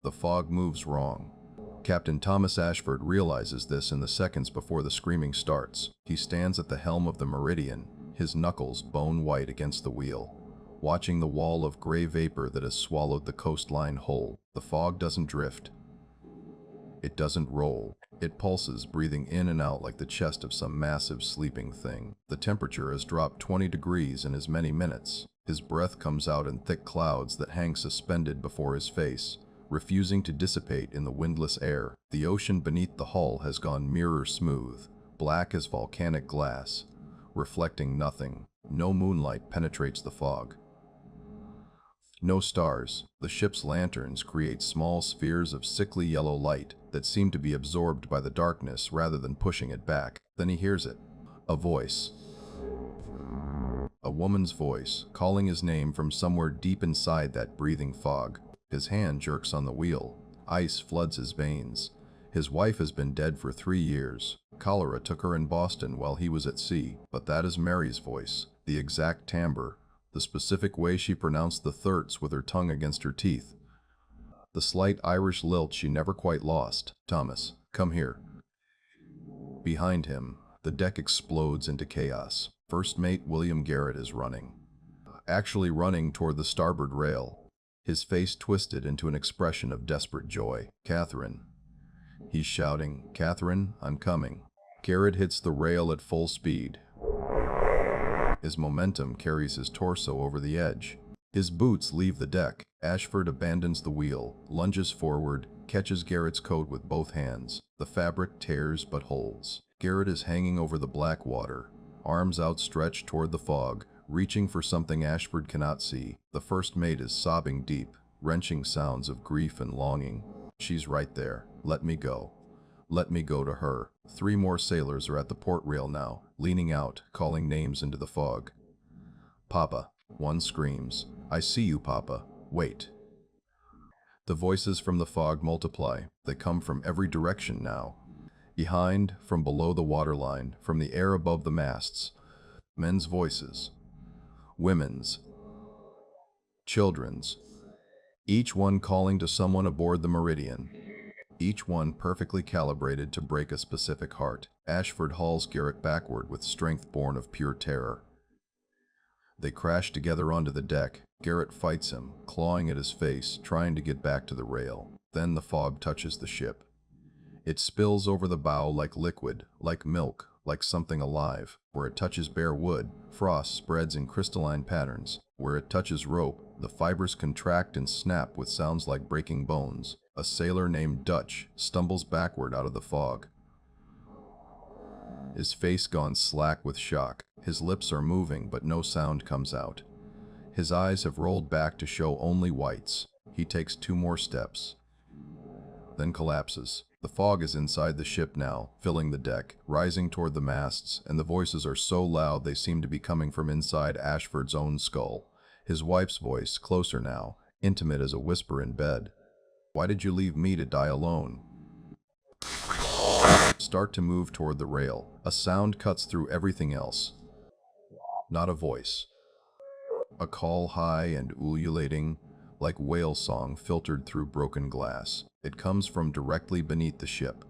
The fog moves wrong. Captain Thomas Ashford realizes this in the seconds before the screaming starts. He stands at the helm of the Meridian, his knuckles bone white against the wheel, watching the wall of gray vapor that has swallowed the coastline whole. The fog doesn't drift. It doesn't roll. It pulses, breathing in and out like the chest of some massive sleeping thing. The temperature has dropped 20 degrees in as many minutes. His breath comes out in thick clouds that hang suspended before his face, refusing to dissipate in the windless air. The ocean beneath the hull has gone mirror smooth, black as volcanic glass, reflecting nothing. No moonlight penetrates the fog. No stars. The ship's lanterns create small spheres of sickly yellow light that seem to be absorbed by the darkness rather than pushing it back. Then he hears it. A voice. A woman's voice, calling his name from somewhere deep inside that breathing fog. His hand jerks on the wheel. Ice floods his veins. His wife has been dead for 3 years. Cholera took her in Boston while he was at sea. But that is Mary's voice. The exact timbre. The specific way she pronounced the thirds with her tongue against her teeth. The slight Irish lilt she never quite lost. Thomas, come here. Behind him, the deck explodes into chaos. First mate William Garrett is running. Actually running toward the starboard rail. His face twisted into an expression of desperate joy. Catherine. He's shouting, Catherine, I'm coming. Garrett hits the rail at full speed. His momentum carries his torso over the edge. His boots leave the deck. Ashford abandons the wheel, lunges forward, catches Garrett's coat with both hands. The fabric tears but holds. Garrett is hanging over the black water, arms outstretched toward the fog, reaching for something Ashford cannot see. The first mate is sobbing deep, wrenching sounds of grief and longing. She's right there. Let me go. Let me go to her. 3 more sailors are at the port rail now, leaning out, calling names into the fog. Papa. One screams. I see you, Papa. Wait. The voices from the fog multiply. They come from every direction now. Behind, from below the waterline, from the air above the masts. Men's voices. Women's. Children's. Each one calling to someone aboard the Meridian. Each one perfectly calibrated to break a specific heart. Ashford hauls Garrett backward with strength born of pure terror. They crash together onto the deck. Garrett fights him, clawing at his face, trying to get back to the rail. Then the fog touches the ship. It spills over the bow like liquid, like milk, like something alive. Where it touches bare wood, frost spreads in crystalline patterns. Where it touches rope, the fibers contract and snap with sounds like breaking bones. A sailor named Dutch stumbles backward out of the fog. His face gone slack with shock. His lips are moving, but no sound comes out. His eyes have rolled back to show only whites. He takes 2 more steps, then collapses. The fog is inside the ship now, filling the deck, rising toward the masts, and the voices are so loud they seem to be coming from inside Ashford's own skull. His wife's voice, closer now, intimate as a whisper in bed. Why did you leave me to die alone? Start to move toward the rail. A sound cuts through everything else. Not a voice. A call high and ululating, like whale song filtered through broken glass. It comes from directly beneath the ship.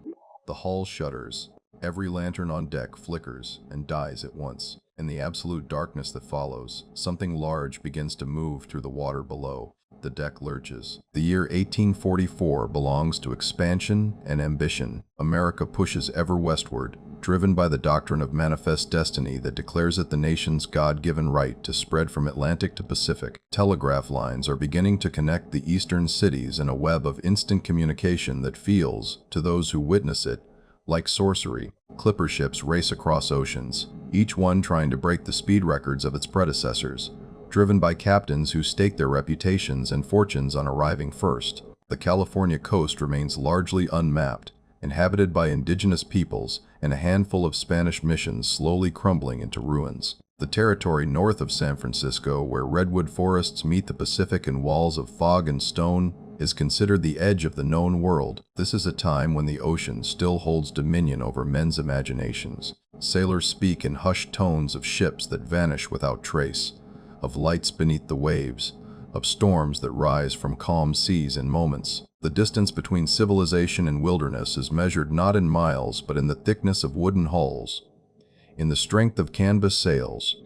The hull shudders. Every lantern on deck flickers and dies at once. In the absolute darkness that follows, something large begins to move through the water below. The deck lurches. The year 1844 belongs to expansion and ambition. America pushes ever westward, driven by the doctrine of manifest destiny that declares it the nation's God-given right to spread from Atlantic to Pacific. Telegraph lines are beginning to connect the eastern cities in a web of instant communication that feels, to those who witness it, like sorcery. Clipper ships race across oceans, each one trying to break the speed records of its predecessors, driven by captains who stake their reputations and fortunes on arriving first. The California coast remains largely unmapped, inhabited by indigenous peoples and a handful of Spanish missions slowly crumbling into ruins. The territory north of San Francisco, where redwood forests meet the Pacific and walls of fog and stone, is considered the edge of the known world. This is a time when the ocean still holds dominion over men's imaginations. Sailors speak in hushed tones of ships that vanish without trace, of lights beneath the waves, of storms that rise from calm seas in moments. The distance between civilization and wilderness is measured not in miles but in the thickness of wooden hulls, in the strength of canvas sails,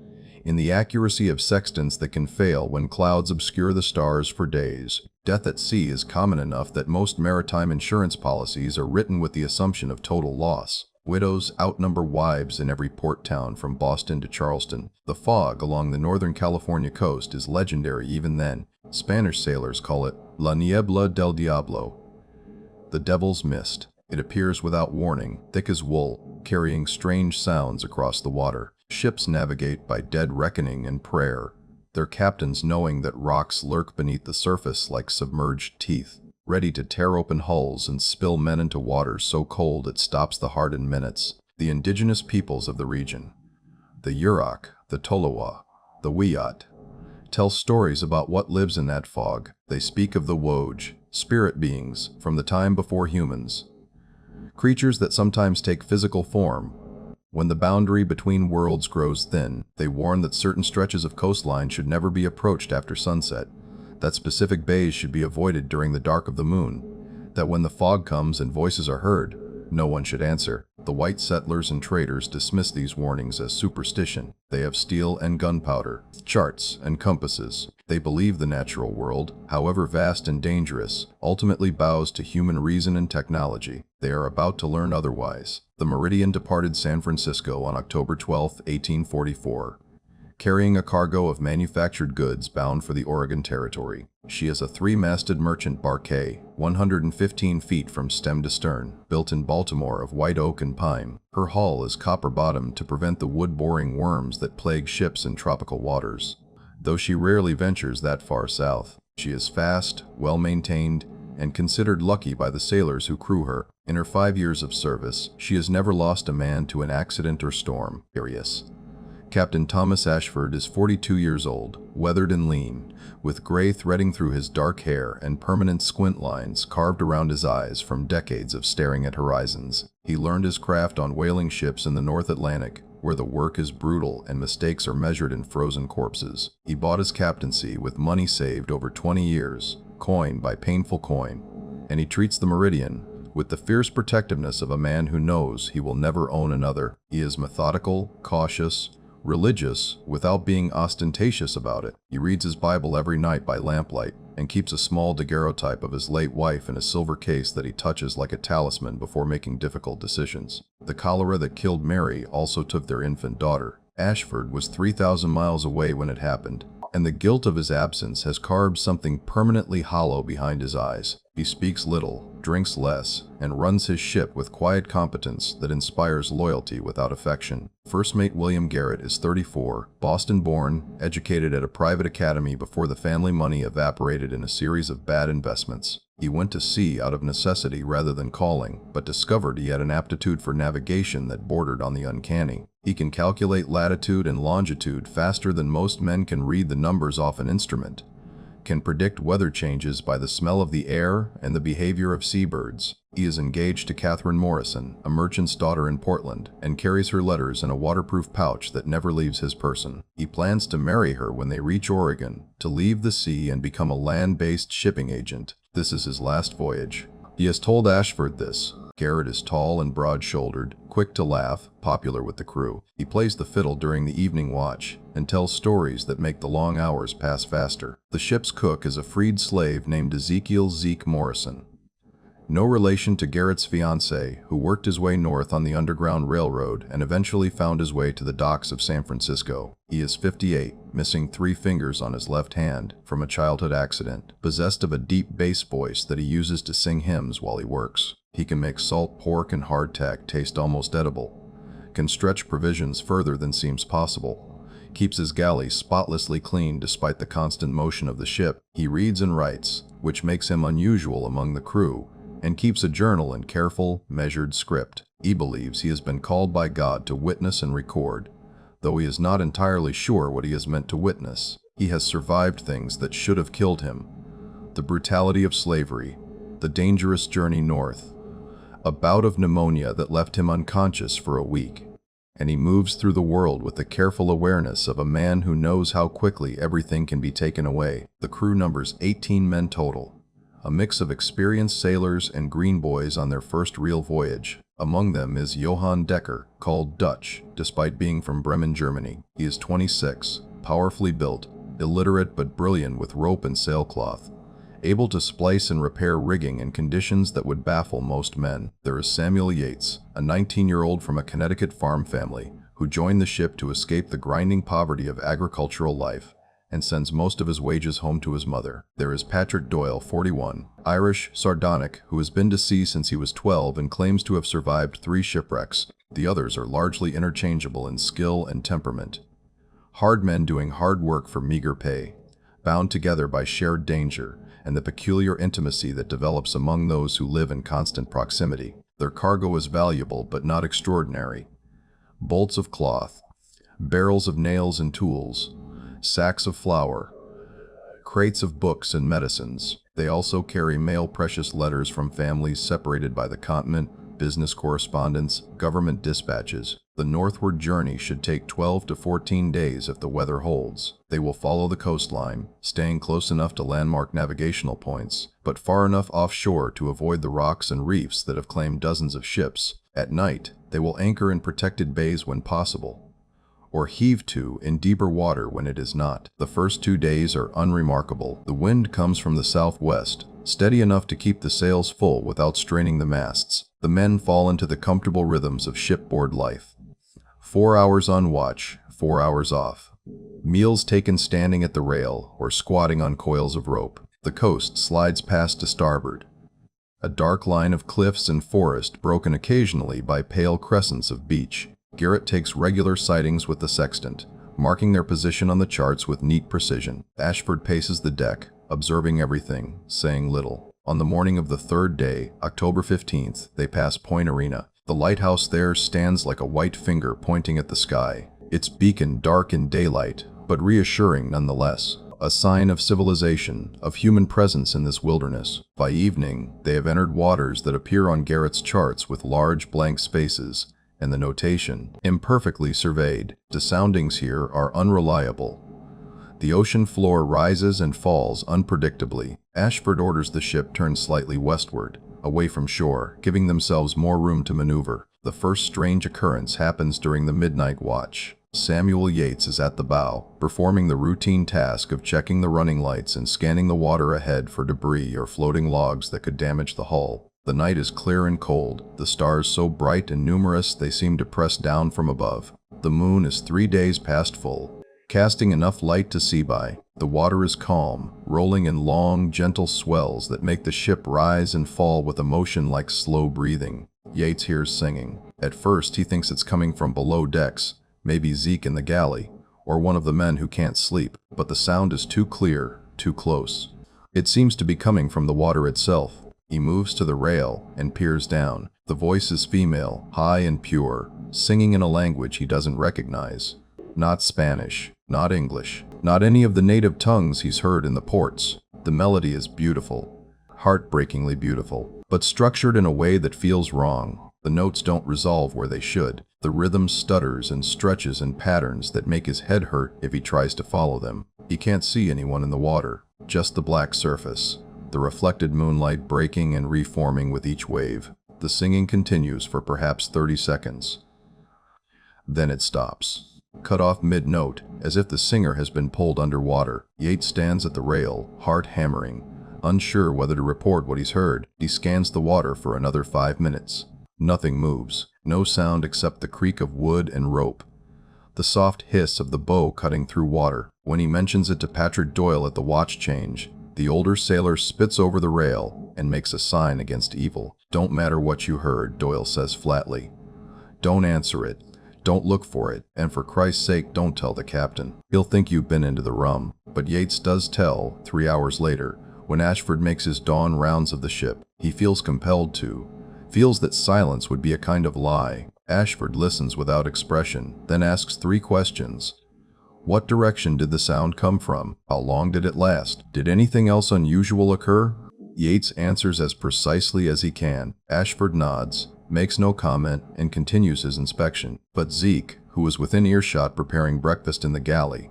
in the accuracy of sextants that can fail when clouds obscure the stars for days. Death at sea is common enough that most maritime insurance policies are written with the assumption of total loss. Widows outnumber wives in every port town from Boston to Charleston. The fog along the northern California coast is legendary even then. Spanish sailors call it La Niebla del Diablo, the devil's mist. It appears without warning, thick as wool, carrying strange sounds across the water. Ships navigate by dead reckoning and prayer, their captains knowing that rocks lurk beneath the surface like submerged teeth, ready to tear open hulls and spill men into water so cold it stops the heart in minutes. The indigenous peoples of the region, the Yurok, the Tolowa, the Wiyot, tell stories about what lives in that fog. They speak of the Woj, spirit beings from the time before humans, creatures that sometimes take physical form. When the boundary between worlds grows thin, they warn that certain stretches of coastline should never be approached after sunset, that specific bays should be avoided during the dark of the moon, that when the fog comes and voices are heard, no one should answer. The white settlers and traders dismiss these warnings as superstition. They have steel and gunpowder, charts and compasses. They believe the natural world, however vast and dangerous, ultimately bows to human reason and technology. They are about to learn otherwise. The Meridian departed San Francisco on October 12, 1844, carrying a cargo of manufactured goods bound for the Oregon Territory. She is a three-masted merchant barque, 115 feet from stem to stern, built in Baltimore of white oak and pine. Her hull is copper-bottomed to prevent the wood-boring worms that plague ships in tropical waters. Though she rarely ventures that far south, she is fast, well-maintained, and considered lucky by the sailors who crew her. In her 5 years of service, she has never lost a man to an accident or storm. Captain Thomas Ashford is 42 years old, weathered and lean, with gray threading through his dark hair and permanent squint lines carved around his eyes from decades of staring at horizons. He learned his craft on whaling ships in the North Atlantic, where the work is brutal and mistakes are measured in frozen corpses. He bought his captaincy with money saved over 20 years, coin by painful coin, and he treats the Meridian with the fierce protectiveness of a man who knows he will never own another. He is methodical, cautious, religious, without being ostentatious about it. He reads his Bible every night by lamplight, and keeps a small daguerreotype of his late wife in a silver case that he touches like a talisman before making difficult decisions. The cholera that killed Mary also took their infant daughter. Ashford was 3,000 miles away when it happened, and the guilt of his absence has carved something permanently hollow behind his eyes. He speaks little, drinks less, and runs his ship with quiet competence that inspires loyalty without affection. First Mate William Garrett is 34, Boston-born, educated at a private academy before the family money evaporated in a series of bad investments. He went to sea out of necessity rather than calling, but discovered he had an aptitude for navigation that bordered on the uncanny. He can calculate latitude and longitude faster than most men can read the numbers off an instrument, can predict weather changes by the smell of the air and the behavior of seabirds. He is engaged to Catherine Morrison, a merchant's daughter in Portland, and carries her letters in a waterproof pouch that never leaves his person. He plans to marry her when they reach Oregon, to leave the sea and become a land-based shipping agent. This is his last voyage. He has told Ashford this. Garrett is tall and broad-shouldered, quick to laugh, popular with the crew. He plays the fiddle during the evening watch and tells stories that make the long hours pass faster. The ship's cook is a freed slave named Ezekiel Zeke Morrison, no relation to Garrett's fiancée, who worked his way north on the Underground Railroad and eventually found his way to the docks of San Francisco. He is 58, missing 3 fingers on his left hand from a childhood accident, possessed of a deep bass voice that he uses to sing hymns while he works. He can make salt pork and hardtack taste almost edible, can stretch provisions further than seems possible, keeps his galley spotlessly clean despite the constant motion of the ship. He reads and writes, which makes him unusual among the crew, and keeps a journal in careful, measured script. He believes he has been called by God to witness and record, though he is not entirely sure what he is meant to witness. He has survived things that should have killed him: the brutality of slavery, the dangerous journey north, a bout of pneumonia that left him unconscious for a week, and he moves through the world with the careful awareness of a man who knows how quickly everything can be taken away. The crew numbers 18 men total, a mix of experienced sailors and green boys on their first real voyage. Among them is Johann Decker, called Dutch, despite being from Bremen, Germany. He is 26, powerfully built, illiterate but brilliant with rope and sailcloth, able to splice and repair rigging in conditions that would baffle most men. There is Samuel Yates, a 19-year-old from a Connecticut farm family, who joined the ship to escape the grinding poverty of agricultural life, and sends most of his wages home to his mother. There is Patrick Doyle, 41, Irish, sardonic, who has been to sea since he was 12 and claims to have survived 3 shipwrecks. The others are largely interchangeable in skill and temperament. Hard men doing hard work for meager pay, bound together by shared danger and the peculiar intimacy that develops among those who live in constant proximity. Their cargo is valuable but not extraordinary. Bolts of cloth, barrels of nails and tools, sacks of flour, crates of books and medicines. They also carry mail precious letters from families separated by the continent, business correspondence, government dispatches. The northward journey should take 12 to 14 days if the weather holds. They will follow the coastline, staying close enough to landmark navigational points, but far enough offshore to avoid the rocks and reefs that have claimed dozens of ships. At night, they will anchor in protected bays when possible, or heave to in deeper water when it is not. The first 2 days are unremarkable. The wind comes from the southwest, steady enough to keep the sails full without straining the masts. The men fall into the comfortable rhythms of shipboard life. 4 hours on watch, 4 hours off. Meals taken standing at the rail or squatting on coils of rope. The coast slides past to starboard, a dark line of cliffs and forest broken occasionally by pale crescents of beach. Garrett takes regular sightings with the sextant, marking their position on the charts with neat precision. Ashford paces the deck, observing everything, saying little. On the morning of the 3rd day, October 15th, they pass Point Arena. The lighthouse there stands like a white finger pointing at the sky, its beacon dark in daylight, but reassuring nonetheless. A sign of civilization, of human presence in this wilderness. By evening, they have entered waters that appear on Garrett's charts with large blank spaces, and the notation, imperfectly surveyed. The soundings here are unreliable. The ocean floor rises and falls unpredictably. Ashford orders the ship turn slightly westward, away from shore, giving themselves more room to maneuver. The first strange occurrence happens during the midnight watch. Samuel Yates is at the bow, performing the routine task of checking the running lights and scanning the water ahead for debris or floating logs that could damage the hull. The night is clear and cold, the stars so bright and numerous they seem to press down from above. The moon is 3 days past full, casting enough light to see by. The water is calm, rolling in long, gentle swells that make the ship rise and fall with a motion like slow breathing. Yates hears singing. At first he thinks it's coming from below decks, maybe Zeke in the galley, or one of the men who can't sleep, but the sound is too clear, too close. It seems to be coming from the water itself. He moves to the rail and peers down. The voice is female, high and pure, singing in a language he doesn't recognize. Not Spanish, not English, not any of the native tongues he's heard in the ports. The melody is beautiful, heartbreakingly beautiful, but structured in a way that feels wrong. The notes don't resolve where they should. The rhythm stutters and stretches in patterns that make his head hurt if he tries to follow them. He can't see anyone in the water, just the black surface, the reflected moonlight breaking and reforming with each wave. The singing continues for perhaps 30 seconds. Then it stops, cut off mid-note, as if the singer has been pulled underwater. Yates stands at the rail, heart hammering, unsure whether to report what he's heard. He scans the water for another 5 minutes. Nothing moves, no sound except the creak of wood and rope, the soft hiss of the bow cutting through water. When he mentions it to Patrick Doyle at the watch change, the older sailor spits over the rail and makes a sign against evil. "Don't matter what you heard," Doyle says flatly. "Don't answer it. Don't look for it. And for Christ's sake, don't tell the captain. He'll think you've been into the rum." But Yates does tell, 3 hours later, when Ashford makes his dawn rounds of the ship. He feels compelled to, feels that silence would be a kind of lie. Ashford listens without expression, then asks 3 questions. What direction did the sound come from? How long did it last? Did anything else unusual occur? Yates answers as precisely as he can. Ashford nods, makes no comment, and continues his inspection. But Zeke, who was within earshot preparing breakfast in the galley,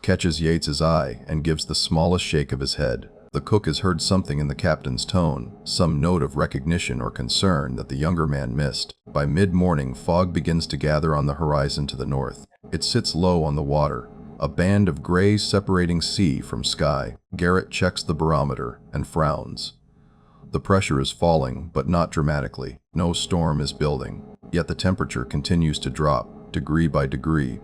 catches Yates's eye and gives the smallest shake of his head. The The cook has heard something in the captain's tone, some note of recognition or concern that the younger man missed. By mid-morning, fog begins to gather on the horizon to the north. It sits low on the water, a band of gray separating sea from sky. Garrett checks the barometer and frowns. The pressure is falling, but not dramatically. No storm is building, yet the temperature continues to drop, degree by degree,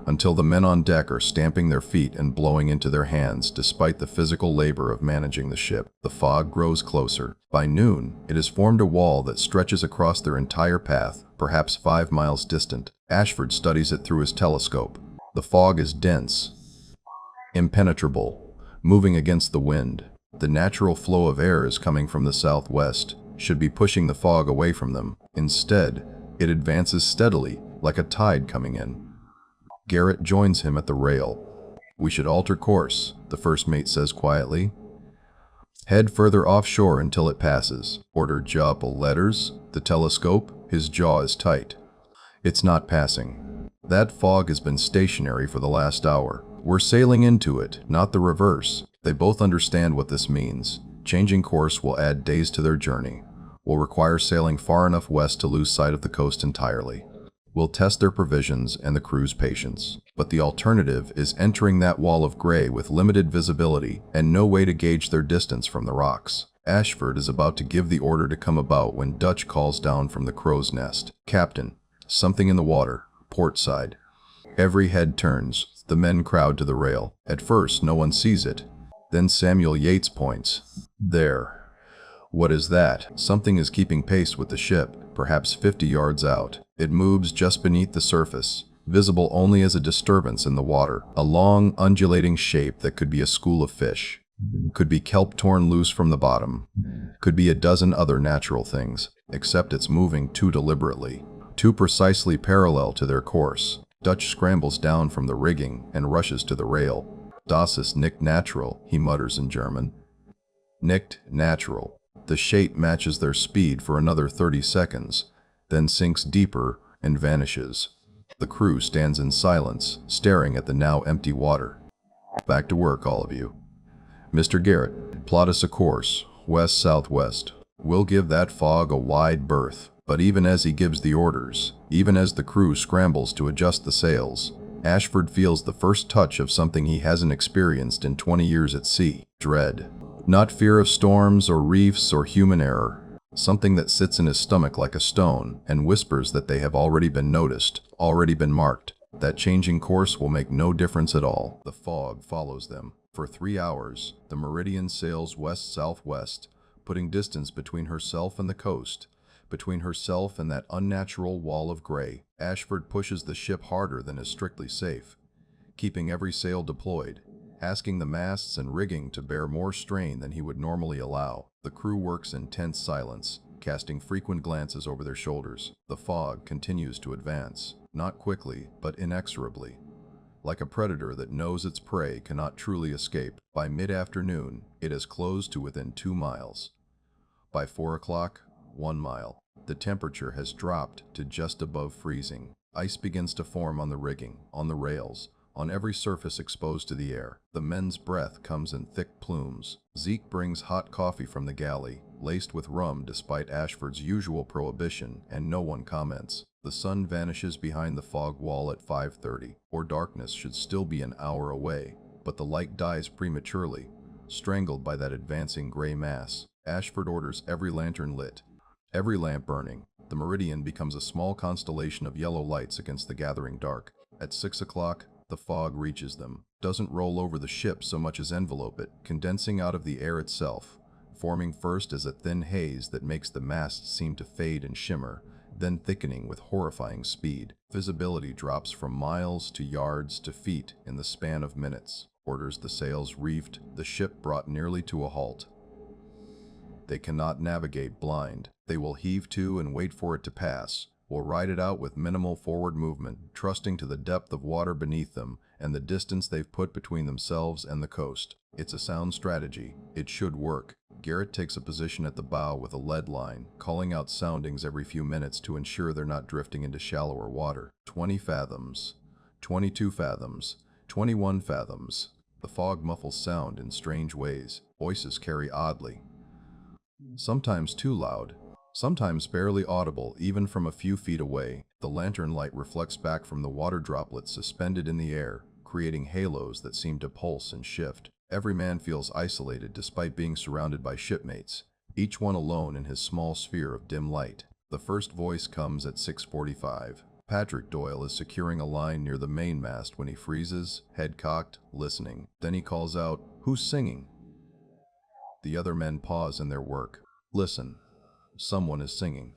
until the men on deck are stamping their feet and blowing into their hands despite the physical labor of managing the ship. The fog grows closer. By noon, it has formed a wall that stretches across their entire path, perhaps 5 miles distant. Ashford studies it through his telescope. The fog is dense, impenetrable, moving against the wind. The natural flow of air is coming from the southwest, should be pushing the fog away from them. Instead, it advances steadily, like a tide coming in. Garrett joins him at the rail. "We should alter course," the first mate says quietly. "Head further offshore until it passes." Order Jupp letters. The telescope, his jaw is tight. "It's not passing. That fog has been stationary for the last hour. We're sailing into it, not the reverse." They both understand what this means. Changing course will add days to their journey. Will require sailing far enough west to lose sight of the coast entirely. Will test their provisions and the crew's patience. But the alternative is entering that wall of gray with limited visibility and no way to gauge their distance from the rocks. Ashford is about to give the order to come about when Dutch calls down from the crow's nest. "Captain, something in the water, port side." Every head turns. The men crowd to the rail. At first, no one sees it. Then Samuel Yates points. "There." "What is that?" "Something is keeping pace with the ship, perhaps 50 yards out. It moves just beneath the surface, visible only as a disturbance in the water. A long, undulating shape that could be a school of fish. Could be kelp torn loose from the bottom. Could be a dozen other natural things, except it's moving too deliberately, too precisely parallel to their course." Dutch scrambles down from the rigging and rushes to the rail. "Das ist nicht natural," he mutters in German. "Nicht natural." The shape matches their speed for another 30 seconds, then sinks deeper and vanishes. The crew stands in silence, staring at the now empty water. "Back to work, all of you. Mr. Garrett, plot us a course, west-southwest. We'll give that fog a wide berth." But even as he gives the orders, even as the crew scrambles to adjust the sails, Ashford feels the first touch of something he hasn't experienced in 20 years at sea. Dread. Not fear of storms or reefs or human error. Something that sits in his stomach like a stone and whispers that they have already been noticed, already been marked. That changing course will make no difference at all. The fog follows them. For 3 hours, the Meridian sails west-southwest, putting distance between herself and the coast, between herself and that unnatural wall of gray. Ashford pushes the ship harder than is strictly safe, keeping every sail deployed, asking the masts and rigging to bear more strain than he would normally allow. The crew works in tense silence, casting frequent glances over their shoulders. The fog continues to advance, not quickly, but inexorably, like a predator that knows its prey cannot truly escape. By mid-afternoon, it has closed to within 2 miles. By 4 o'clock, 1 mile. The temperature has dropped to just above freezing. Ice begins to form on the rigging, on the rails, on every surface exposed to the air. The men's breath comes in thick plumes. Zeke brings hot coffee from the galley, laced with rum despite Ashford's usual prohibition, and no one comments. The sun vanishes behind the fog wall at 5:30, or darkness should still be an hour away, but the light dies prematurely, strangled by that advancing gray mass. Ashford orders every lantern lit, every lamp burning. The Meridian becomes a small constellation of yellow lights against the gathering dark. At 6 o'clock, the fog reaches them. Doesn't roll over the ship so much as envelope it, condensing out of the air itself, forming first as a thin haze that makes the masts seem to fade and shimmer, then thickening with horrifying speed. Visibility drops from miles to yards to feet in the span of minutes. Orders the sails reefed, the ship brought nearly to a halt. They cannot navigate blind. They will heave to and wait for it to pass, will ride it out with minimal forward movement, trusting to the depth of water beneath them and the distance they've put between themselves and the coast. It's a sound strategy. It should work. Garrett takes a position at the bow with a lead line, calling out soundings every few minutes to ensure they're not drifting into shallower water. 20 fathoms, 22 fathoms, 21 fathoms. The fog muffles sound in strange ways. Voices carry oddly. Sometimes too loud, sometimes barely audible even from a few feet away. The lantern light reflects back from the water droplets suspended in the air, creating halos that seem to pulse and shift. Every man feels isolated despite being surrounded by shipmates, each one alone in his small sphere of dim light. The first voice comes at 6:45. Patrick Doyle is securing a line near the mainmast when he freezes, head cocked, listening. Then he calls out, "Who's singing?" The other men pause in their work. Listen. Someone is singing.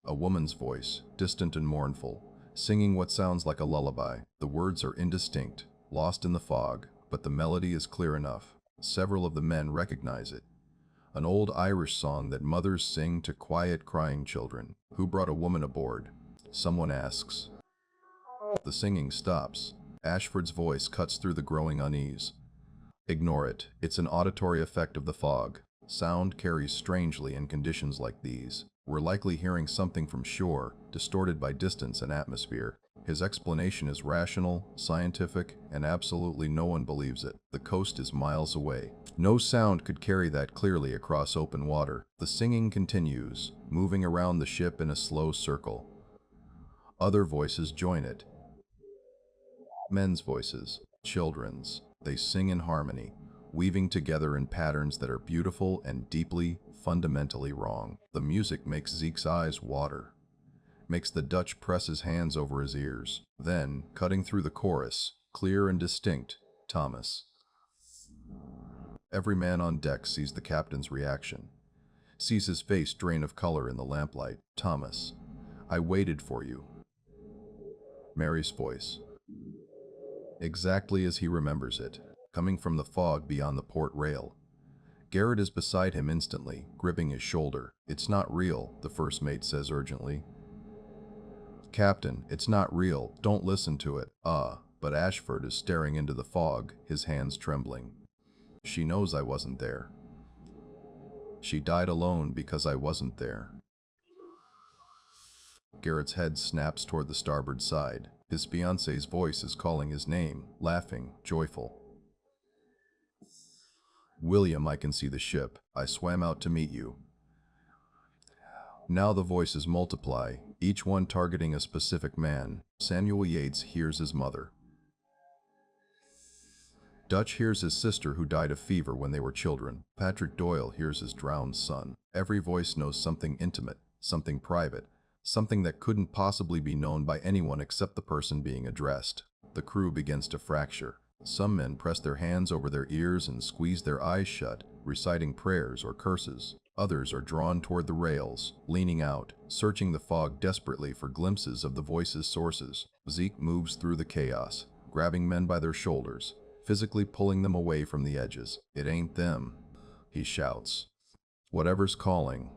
A woman's voice, distant and mournful, singing what sounds like a lullaby. The words are indistinct, lost in the fog, but the melody is clear enough. Several of the men recognize it. An old Irish song that mothers sing to quiet, crying children. Who brought a woman aboard? Someone asks. The singing stops. Ashford's voice cuts through the growing unease. Ignore it. It's an auditory effect of the fog. Sound carries strangely in conditions like these. We're likely hearing something from shore, distorted by distance and atmosphere. His explanation is rational, scientific, and absolutely no one believes it. The coast is miles away. No sound could carry that clearly across open water. The singing continues, moving around the ship in a slow circle. Other voices join it. Men's voices, children's. They sing in harmony, weaving together in patterns that are beautiful and deeply, fundamentally wrong. The music makes Zeke's eyes water, makes the Dutch press his hands over his ears. Then, cutting through the chorus, clear and distinct, Thomas. Every man on deck sees the captain's reaction, sees his face drain of color in the lamplight. Thomas, I waited for you. Mary's voice. Exactly as he remembers it, coming from the fog beyond the port rail. Garrett is beside him instantly, gripping his shoulder. It's not real, the first mate says urgently. Captain, it's not real. Don't listen to it. But Ashford is staring into the fog, his hands trembling. She knows I wasn't there. She died alone because I wasn't there. Garrett's head snaps toward the starboard side. His fiancée's voice is calling his name, laughing, joyful. William, I can see the ship. I swam out to meet you. Now the voices multiply, each one targeting a specific man. Samuel Yates hears his mother. Dutch hears his sister who died of fever when they were children. Patrick Doyle hears his drowned son. Every voice knows something intimate, something private, something that couldn't possibly be known by anyone except the person being addressed. The crew begins to fracture. Some men press their hands over their ears and squeeze their eyes shut, reciting prayers or curses. Others are drawn toward the rails, leaning out, searching the fog desperately for glimpses of the voices' sources. Zeke moves through the chaos, grabbing men by their shoulders, physically pulling them away from the edges. It ain't them, he shouts. Whatever's calling,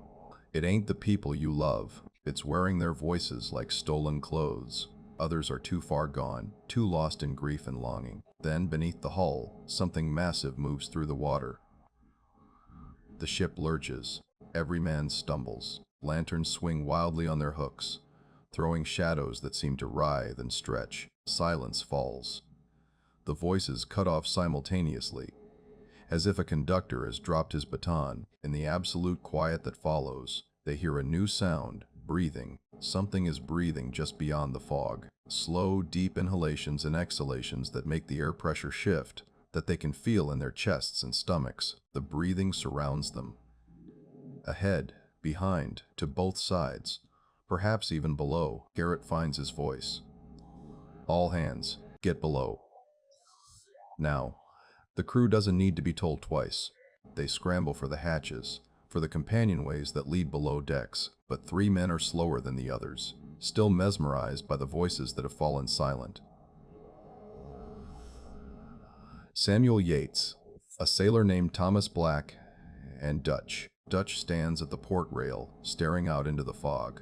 it ain't the people you love. It's wearing their voices like stolen clothes. Others are too far gone, too lost in grief and longing. Then, beneath the hull, something massive moves through the water. The ship lurches. Every man stumbles. Lanterns swing wildly on their hooks, throwing shadows that seem to writhe and stretch. Silence falls. The voices cut off simultaneously, as if a conductor has dropped his baton. In the absolute quiet that follows, they hear a new sound, breathing. Something is breathing just beyond the fog. Slow, deep inhalations and exhalations that make the air pressure shift, that they can feel in their chests and stomachs. The breathing surrounds them. Ahead, behind, to both sides, perhaps even below, Garrett finds his voice. All hands, get below. Now, the crew doesn't need to be told twice. They scramble for the hatches, for the companionways that lead below decks, but 3 men are slower than the others, still mesmerized by the voices that have fallen silent. Samuel Yates, a sailor named Thomas Black, and Dutch. Dutch stands at the port rail, staring out into the fog.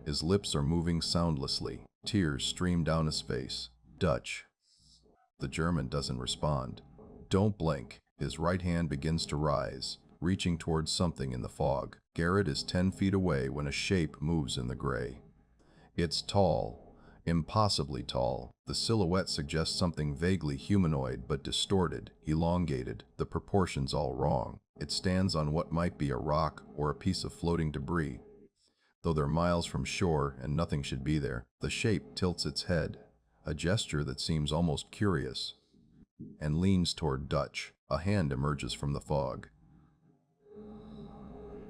His lips are moving soundlessly. Tears stream down his face. Dutch. The German doesn't respond. Don't blink. His right hand begins to rise, reaching towards something in the fog. Garrett is 10 feet away when a shape moves in the gray. It's tall. Impossibly tall. The silhouette suggests something vaguely humanoid but distorted, elongated, the proportions all wrong. It stands on what might be a rock or a piece of floating debris. Though they're miles from shore and nothing should be there, the shape tilts its head, a gesture that seems almost curious, and leans toward Dutch. A hand emerges from the fog.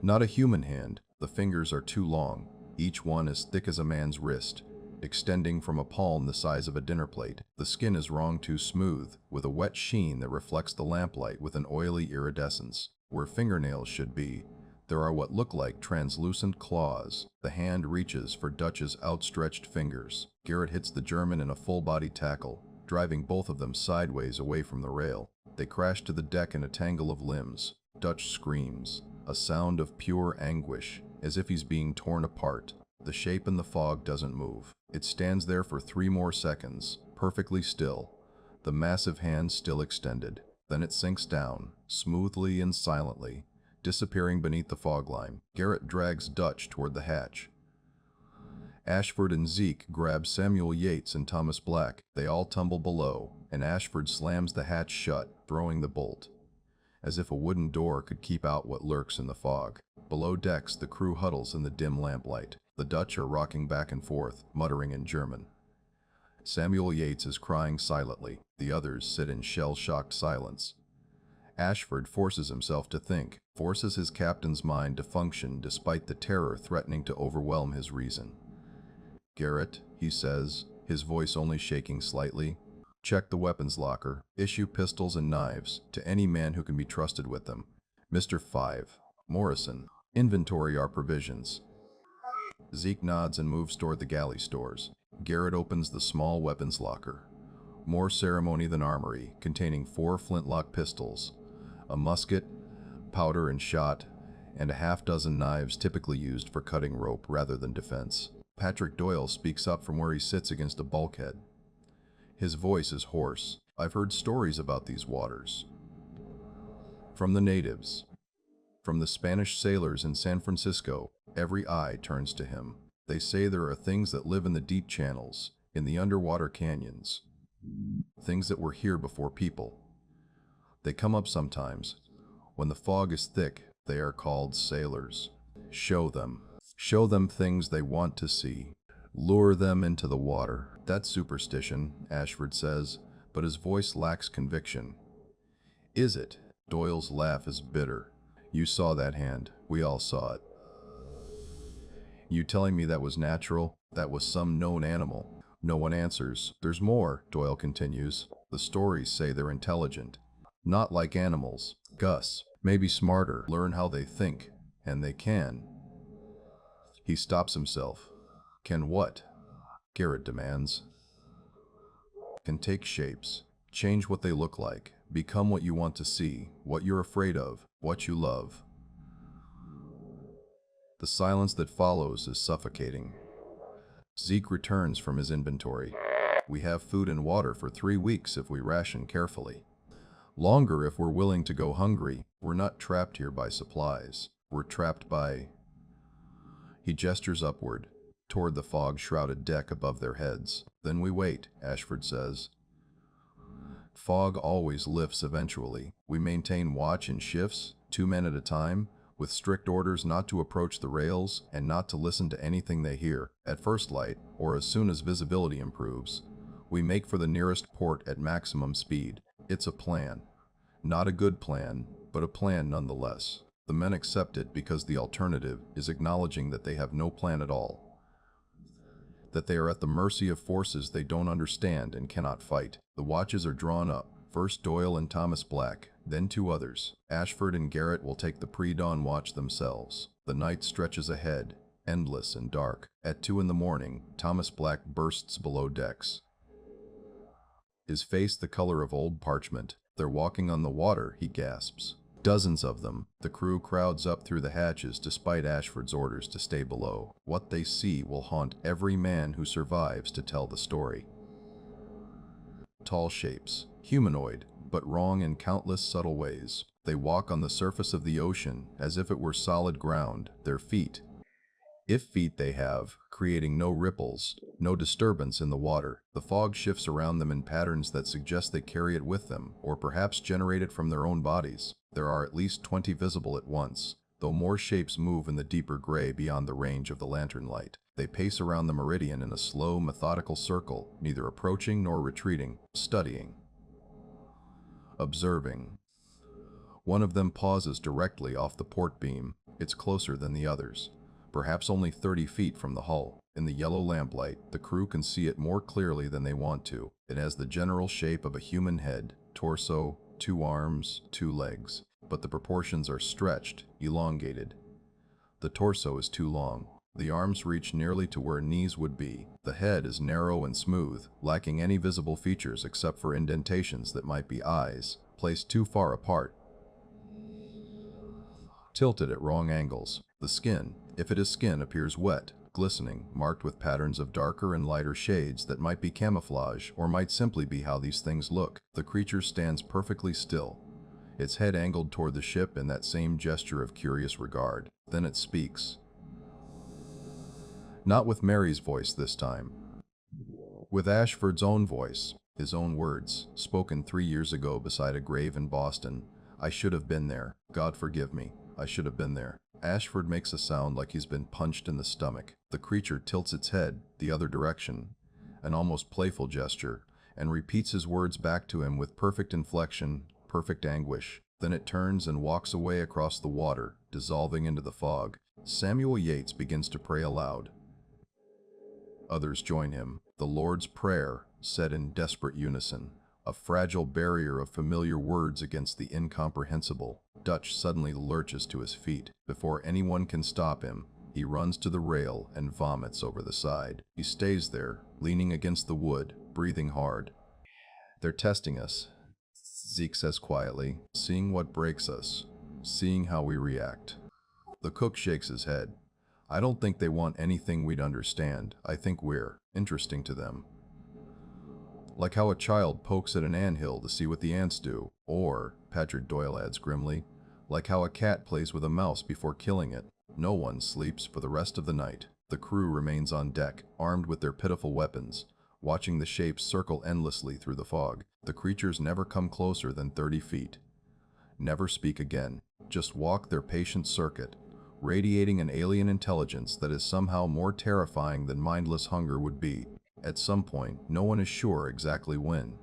Not a human hand. The fingers are too long, each one as thick as a man's wrist, extending from a palm the size of a dinner plate. The skin is wrung too smooth, with a wet sheen that reflects the lamplight with an oily iridescence. Where fingernails should be, there are what look like translucent claws. The hand reaches for Dutch's outstretched fingers. Garrett hits the German in a full-body tackle, driving both of them sideways away from the rail. They crash to the deck in a tangle of limbs. Dutch screams, a sound of pure anguish, as if he's being torn apart. The shape in the fog doesn't move. It stands there for 3 more seconds, perfectly still, the massive hand still extended. Then it sinks down, smoothly and silently, disappearing beneath the fog line. Garrett drags Dutch toward the hatch. Ashford and Zeke grab Samuel Yates and Thomas Black. They all tumble below, and Ashford slams the hatch shut, throwing the bolt, as if a wooden door could keep out what lurks in the fog. Below decks, the crew huddles in the dim lamplight. The Dutch are rocking back and forth, muttering in German. Samuel Yates is crying silently. The others sit in shell-shocked silence. Ashford forces himself to think, forces his captain's mind to function despite the terror threatening to overwhelm his reason. "Garrett," he says, his voice only shaking slightly, "check the weapons locker. Issue pistols and knives to any man who can be trusted with them. Mr. 5. Morrison, inventory our provisions." Zeke nods and moves toward the galley stores. Garrett opens the small weapons locker. More ceremony than armory, containing 4 flintlock pistols, a musket, powder and shot, and a half-dozen knives typically used for cutting rope rather than defense. Patrick Doyle speaks up from where he sits against a bulkhead. His voice is hoarse. "I've heard stories about these waters. From the natives. From the Spanish sailors in San Francisco." Every eye turns to him. "They say there are things that live in the deep channels, in the underwater canyons. Things that were here before people. They come up sometimes. When the fog is thick, they are called sailors. Show them. Show them things they want to see. Lure them into the water." "That's superstition," Ashford says, but his voice lacks conviction. "Is it?" Doyle's laugh is bitter. "You saw that hand. We all saw it. You telling me that was natural? That was some known animal?" No one answers. "There's more," Doyle continues. "The stories say they're intelligent. Not like animals. Gus, maybe smarter. Learn how they think. And they can." He stops himself. "Can what?" Garrett demands. "Can take shapes. Change what they look like. Become what you want to see. What you're afraid of. What you love." The silence that follows is suffocating. Zeke returns from his inventory. "We have food and water for 3 weeks if we ration carefully. Longer if we're willing to go hungry. We're not trapped here by supplies. We're trapped by..." He gestures upward, toward the fog-shrouded deck above their heads. "Then we wait," Ashford says. "Fog always lifts eventually. We maintain watch in shifts, 2 men at a time, with strict orders not to approach the rails and not to listen to anything they hear. At first light, or as soon as visibility improves, we make for the nearest port at maximum speed. It's a plan. Not a good plan, but a plan nonetheless. The men accept it because the alternative is acknowledging that they have no plan at all. That they are at the mercy of forces they don't understand and cannot fight. The watches are drawn up. First Doyle and Thomas Black, then 2 others. Ashford and Garrett will take the pre-dawn watch themselves. The night stretches ahead, endless and dark. At 2 in the morning, Thomas Black bursts below decks. His face the color of old parchment. "They're walking on the water," he gasps. Dozens of them. The crew crowds up through the hatches despite Ashford's orders to stay below. What they see will haunt every man who survives to tell the story. Tall shapes, humanoid, but wrong in countless subtle ways. They walk on the surface of the ocean as if it were solid ground, their feet If feet they have, creating no ripples, no disturbance in the water. The fog shifts around them in patterns that suggest they carry it with them, or perhaps generate it from their own bodies. There are at least 20 visible at once, though more shapes move in the deeper gray beyond the range of the lantern light. They pace around the meridian in a slow, methodical circle, neither approaching nor retreating, studying, observing. One of them pauses directly off the port beam. It's closer than the others, perhaps only 30 feet from the hull. In the yellow lamplight, the crew can see it more clearly than they want to. It has the general shape of a human head, torso, 2 arms, 2 legs, but the proportions are stretched, elongated. The torso is too long. The arms reach nearly to where knees would be. The head is narrow and smooth, lacking any visible features except for indentations that might be eyes, placed too far apart, tilted at wrong angles. The skin, if it is skin, appears wet, glistening, marked with patterns of darker and lighter shades that might be camouflage or might simply be how these things look. The creature stands perfectly still, its head angled toward the ship in that same gesture of curious regard. Then it speaks. Not with Mary's voice this time. With Ashford's own voice, his own words, spoken 3 years ago beside a grave in Boston. I should have been there. God forgive me. I should have been there. Ashford makes a sound like he's been punched in the stomach. The creature tilts its head the other direction, an almost playful gesture, and repeats his words back to him with perfect inflection, perfect anguish. Then it turns and walks away across the water, dissolving into the fog. Samuel Yates begins to pray aloud. Others join him. The Lord's Prayer, said in desperate unison, a fragile barrier of familiar words against the incomprehensible. Dutch suddenly lurches to his feet. Before anyone can stop him, he runs to the rail and vomits over the side. He stays there, leaning against the wood, breathing hard. They're testing us, Zeke says quietly, seeing what breaks us, seeing how we react. The cook shakes his head. I don't think they want anything we'd understand. I think we're interesting to them. Like how a child pokes at an anthill to see what the ants do. Or, Patrick Doyle adds grimly, like how a cat plays with a mouse before killing it. No one sleeps for the rest of the night. The crew remains on deck, armed with their pitiful weapons, watching the shapes circle endlessly through the fog. The creatures never come closer than 30 feet. Never speak again. Just walk their patient circuit, radiating an alien intelligence that is somehow more terrifying than mindless hunger would be. At some point, no one is sure exactly when.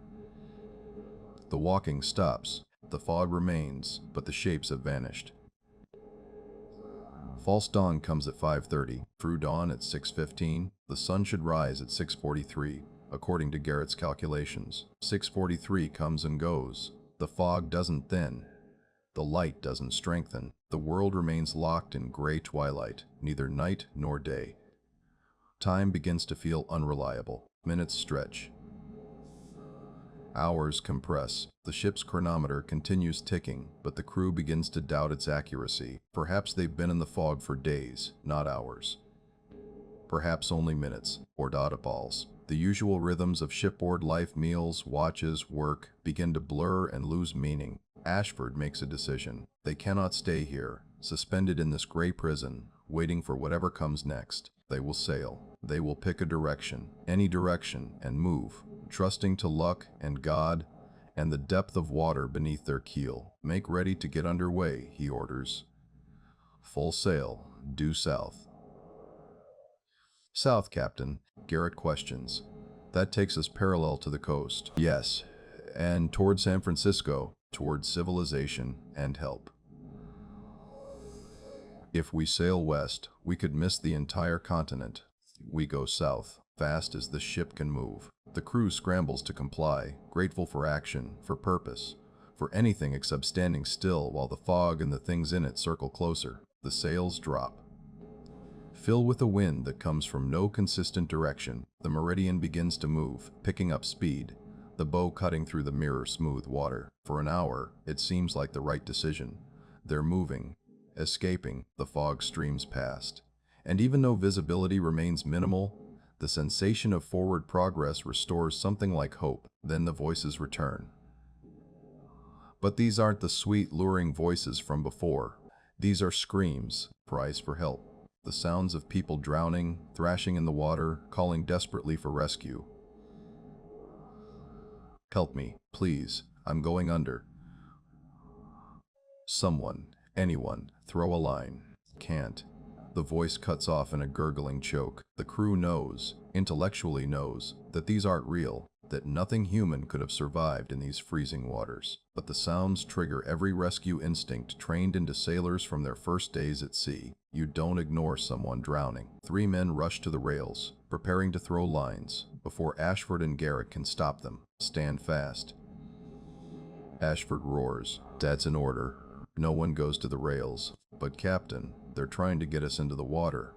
The walking stops. The fog remains, but the shapes have vanished. False dawn comes at 5:30, true dawn at 6:15. The sun should rise at 6:43, according to Garrett's calculations. 6:43 comes and goes. The fog doesn't thin. The light doesn't strengthen. The world remains locked in gray twilight, neither night nor day. Time begins to feel unreliable. Minutes stretch. Hours compress. The ship's chronometer continues ticking, but the crew begins to doubt its accuracy. Perhaps they've been in the fog for days, not hours. Perhaps only minutes, or databalls. The usual rhythms of shipboard life, meals, watches, work, begin to blur and lose meaning. Ashford makes a decision. They cannot stay here, suspended in this gray prison, waiting for whatever comes next. They will sail. They will pick a direction, any direction, and move, trusting to luck and God and the depth of water beneath their keel. Make ready to get underway, he orders. Full sail, due south. South, Captain, Garrett questions. That takes us parallel to the coast. Yes, and toward San Francisco, toward civilization and help. If we sail west, we could miss the entire continent. We go south, fast as the ship can move. The crew scrambles to comply, grateful for action, for purpose, for anything except standing still while the fog and the things in it circle closer. The sails drop. Fill with a wind that comes from no consistent direction, the meridian begins to move, picking up speed, the bow cutting through the mirror-smooth water. For an hour, it seems like the right decision. They're moving, escaping. The fog streams past. And even though visibility remains minimal, the sensation of forward progress restores something like hope. Then the voices return. But these aren't the sweet, luring voices from before. These are screams, cries for help. The sounds of people drowning, thrashing in the water, calling desperately for rescue. "Help me, please, I'm going under. Someone, anyone, throw a line." "Can't." The voice cuts off in a gurgling choke. The crew knows, intellectually knows, that these aren't real, that nothing human could have survived in these freezing waters. But the sounds trigger every rescue instinct trained into sailors from their first days at sea. You don't ignore someone drowning. 3 men rush to the rails, preparing to throw lines, before Ashford and Garrett can stop them. "Stand fast." Ashford roars. "That's an order." No one goes to the rails. "But Captain, they're trying to get us into the water."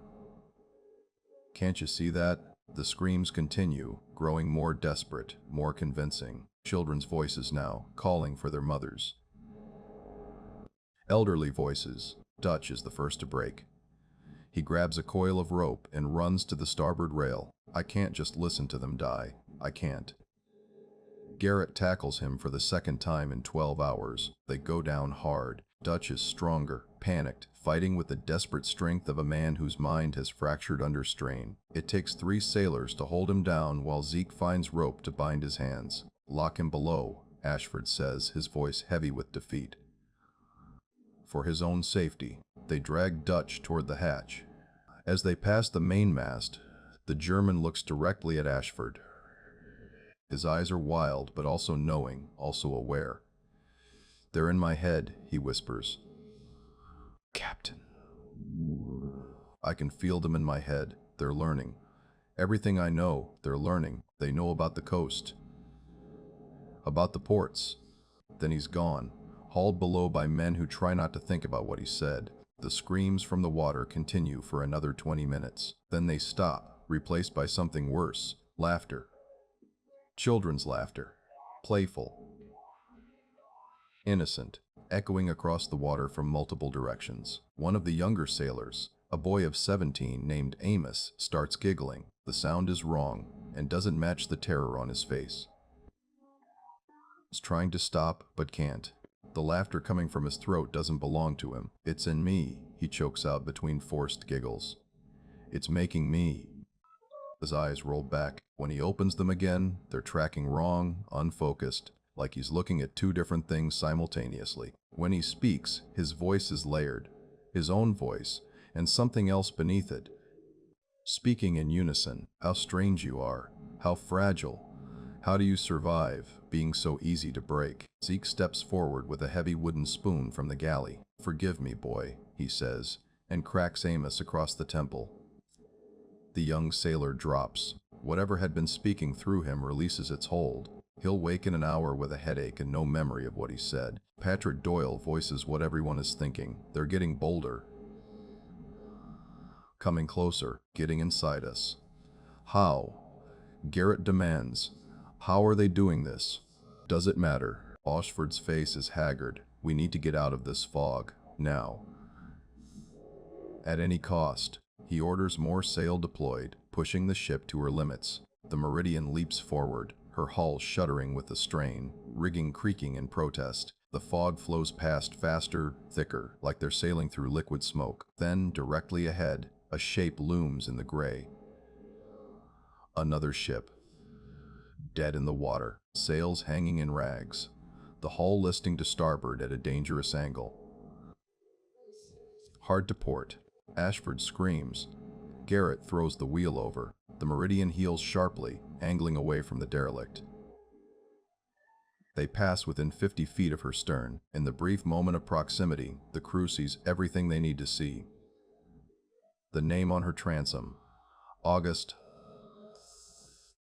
"Can't you see that?" The screams continue, growing more desperate, more convincing. Children's voices now, calling for their mothers. Elderly voices. Dutch is the first to break. He grabs a coil of rope and runs to the starboard rail. "I can't just listen to them die. I can't." Garrett tackles him for the second time in 12 hours. They go down hard. Dutch is stronger, panicked, fighting with the desperate strength of a man whose mind has fractured under strain. It takes 3 sailors to hold him down while Zeke finds rope to bind his hands. "Lock him below," Ashford says, his voice heavy with defeat. For his own safety, they drag Dutch toward the hatch. As they pass the mainmast, the German looks directly at Ashford. His eyes are wild, but also knowing, also aware. "They're in my head," he whispers. "Captain." "I can feel them in my head. They're learning. Everything I know, they're learning. They know about the coast. About the ports." Then he's gone, hauled below by men who try not to think about what he said. The screams from the water continue for another 20 minutes. Then they stop, replaced by something worse. Laughter. Children's laughter. Playful. Innocent, echoing across the water from multiple directions. One of the younger sailors, a boy of 17 named Amos, starts giggling. The sound is wrong and doesn't match the terror on his face. He's trying to stop, but can't. The laughter coming from his throat doesn't belong to him. "It's in me," he chokes out between forced giggles. "It's making me." His eyes roll back. When he opens them again, they're tracking wrong, unfocused, like he's looking at 2 different things simultaneously. When he speaks, his voice is layered, his own voice, and something else beneath it. Speaking in unison. "How strange you are. How fragile. How do you survive, being so easy to break?" Zeke steps forward with a heavy wooden spoon from the galley. "Forgive me, boy," he says, and cracks Amos across the temple. The young sailor drops. Whatever had been speaking through him releases its hold. He'll wake in an hour with a headache and no memory of what he said. Patrick Doyle voices what everyone is thinking. "They're getting bolder. Coming closer, getting inside us." "How?" Garrett demands. "How are they doing this?" "Does it matter?" Ashford's face is haggard. "We need to get out of this fog. Now. At any cost." He orders more sail deployed, pushing the ship to her limits. The Meridian leaps forward, her hull shuddering with the strain, rigging creaking in protest. The fog flows past faster, thicker, like they're sailing through liquid smoke. Then, directly ahead, a shape looms in the gray. Another ship. Dead in the water, sails hanging in rags. The hull listing to starboard at a dangerous angle. Hard to port. Ashford screams. Garrett throws the wheel over. The Meridian heels sharply, angling away from the derelict. They pass within 50 feet of her stern. In the brief moment of proximity, the crew sees everything they need to see. The name on her transom. August.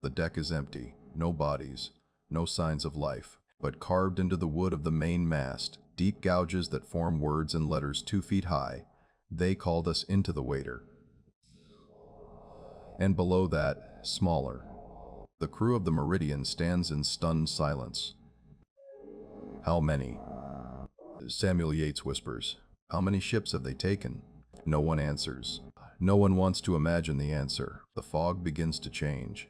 The deck is empty. No bodies. No signs of life. But carved into the wood of the main mast, deep gouges that form words and letters 2 feet high. "They called us into the waiter." And below that, smaller. The crew of the Meridian stands in stunned silence. "How many?" Samuel Yates whispers. "How many ships have they taken?" No one answers. No one wants to imagine the answer. The fog begins to change.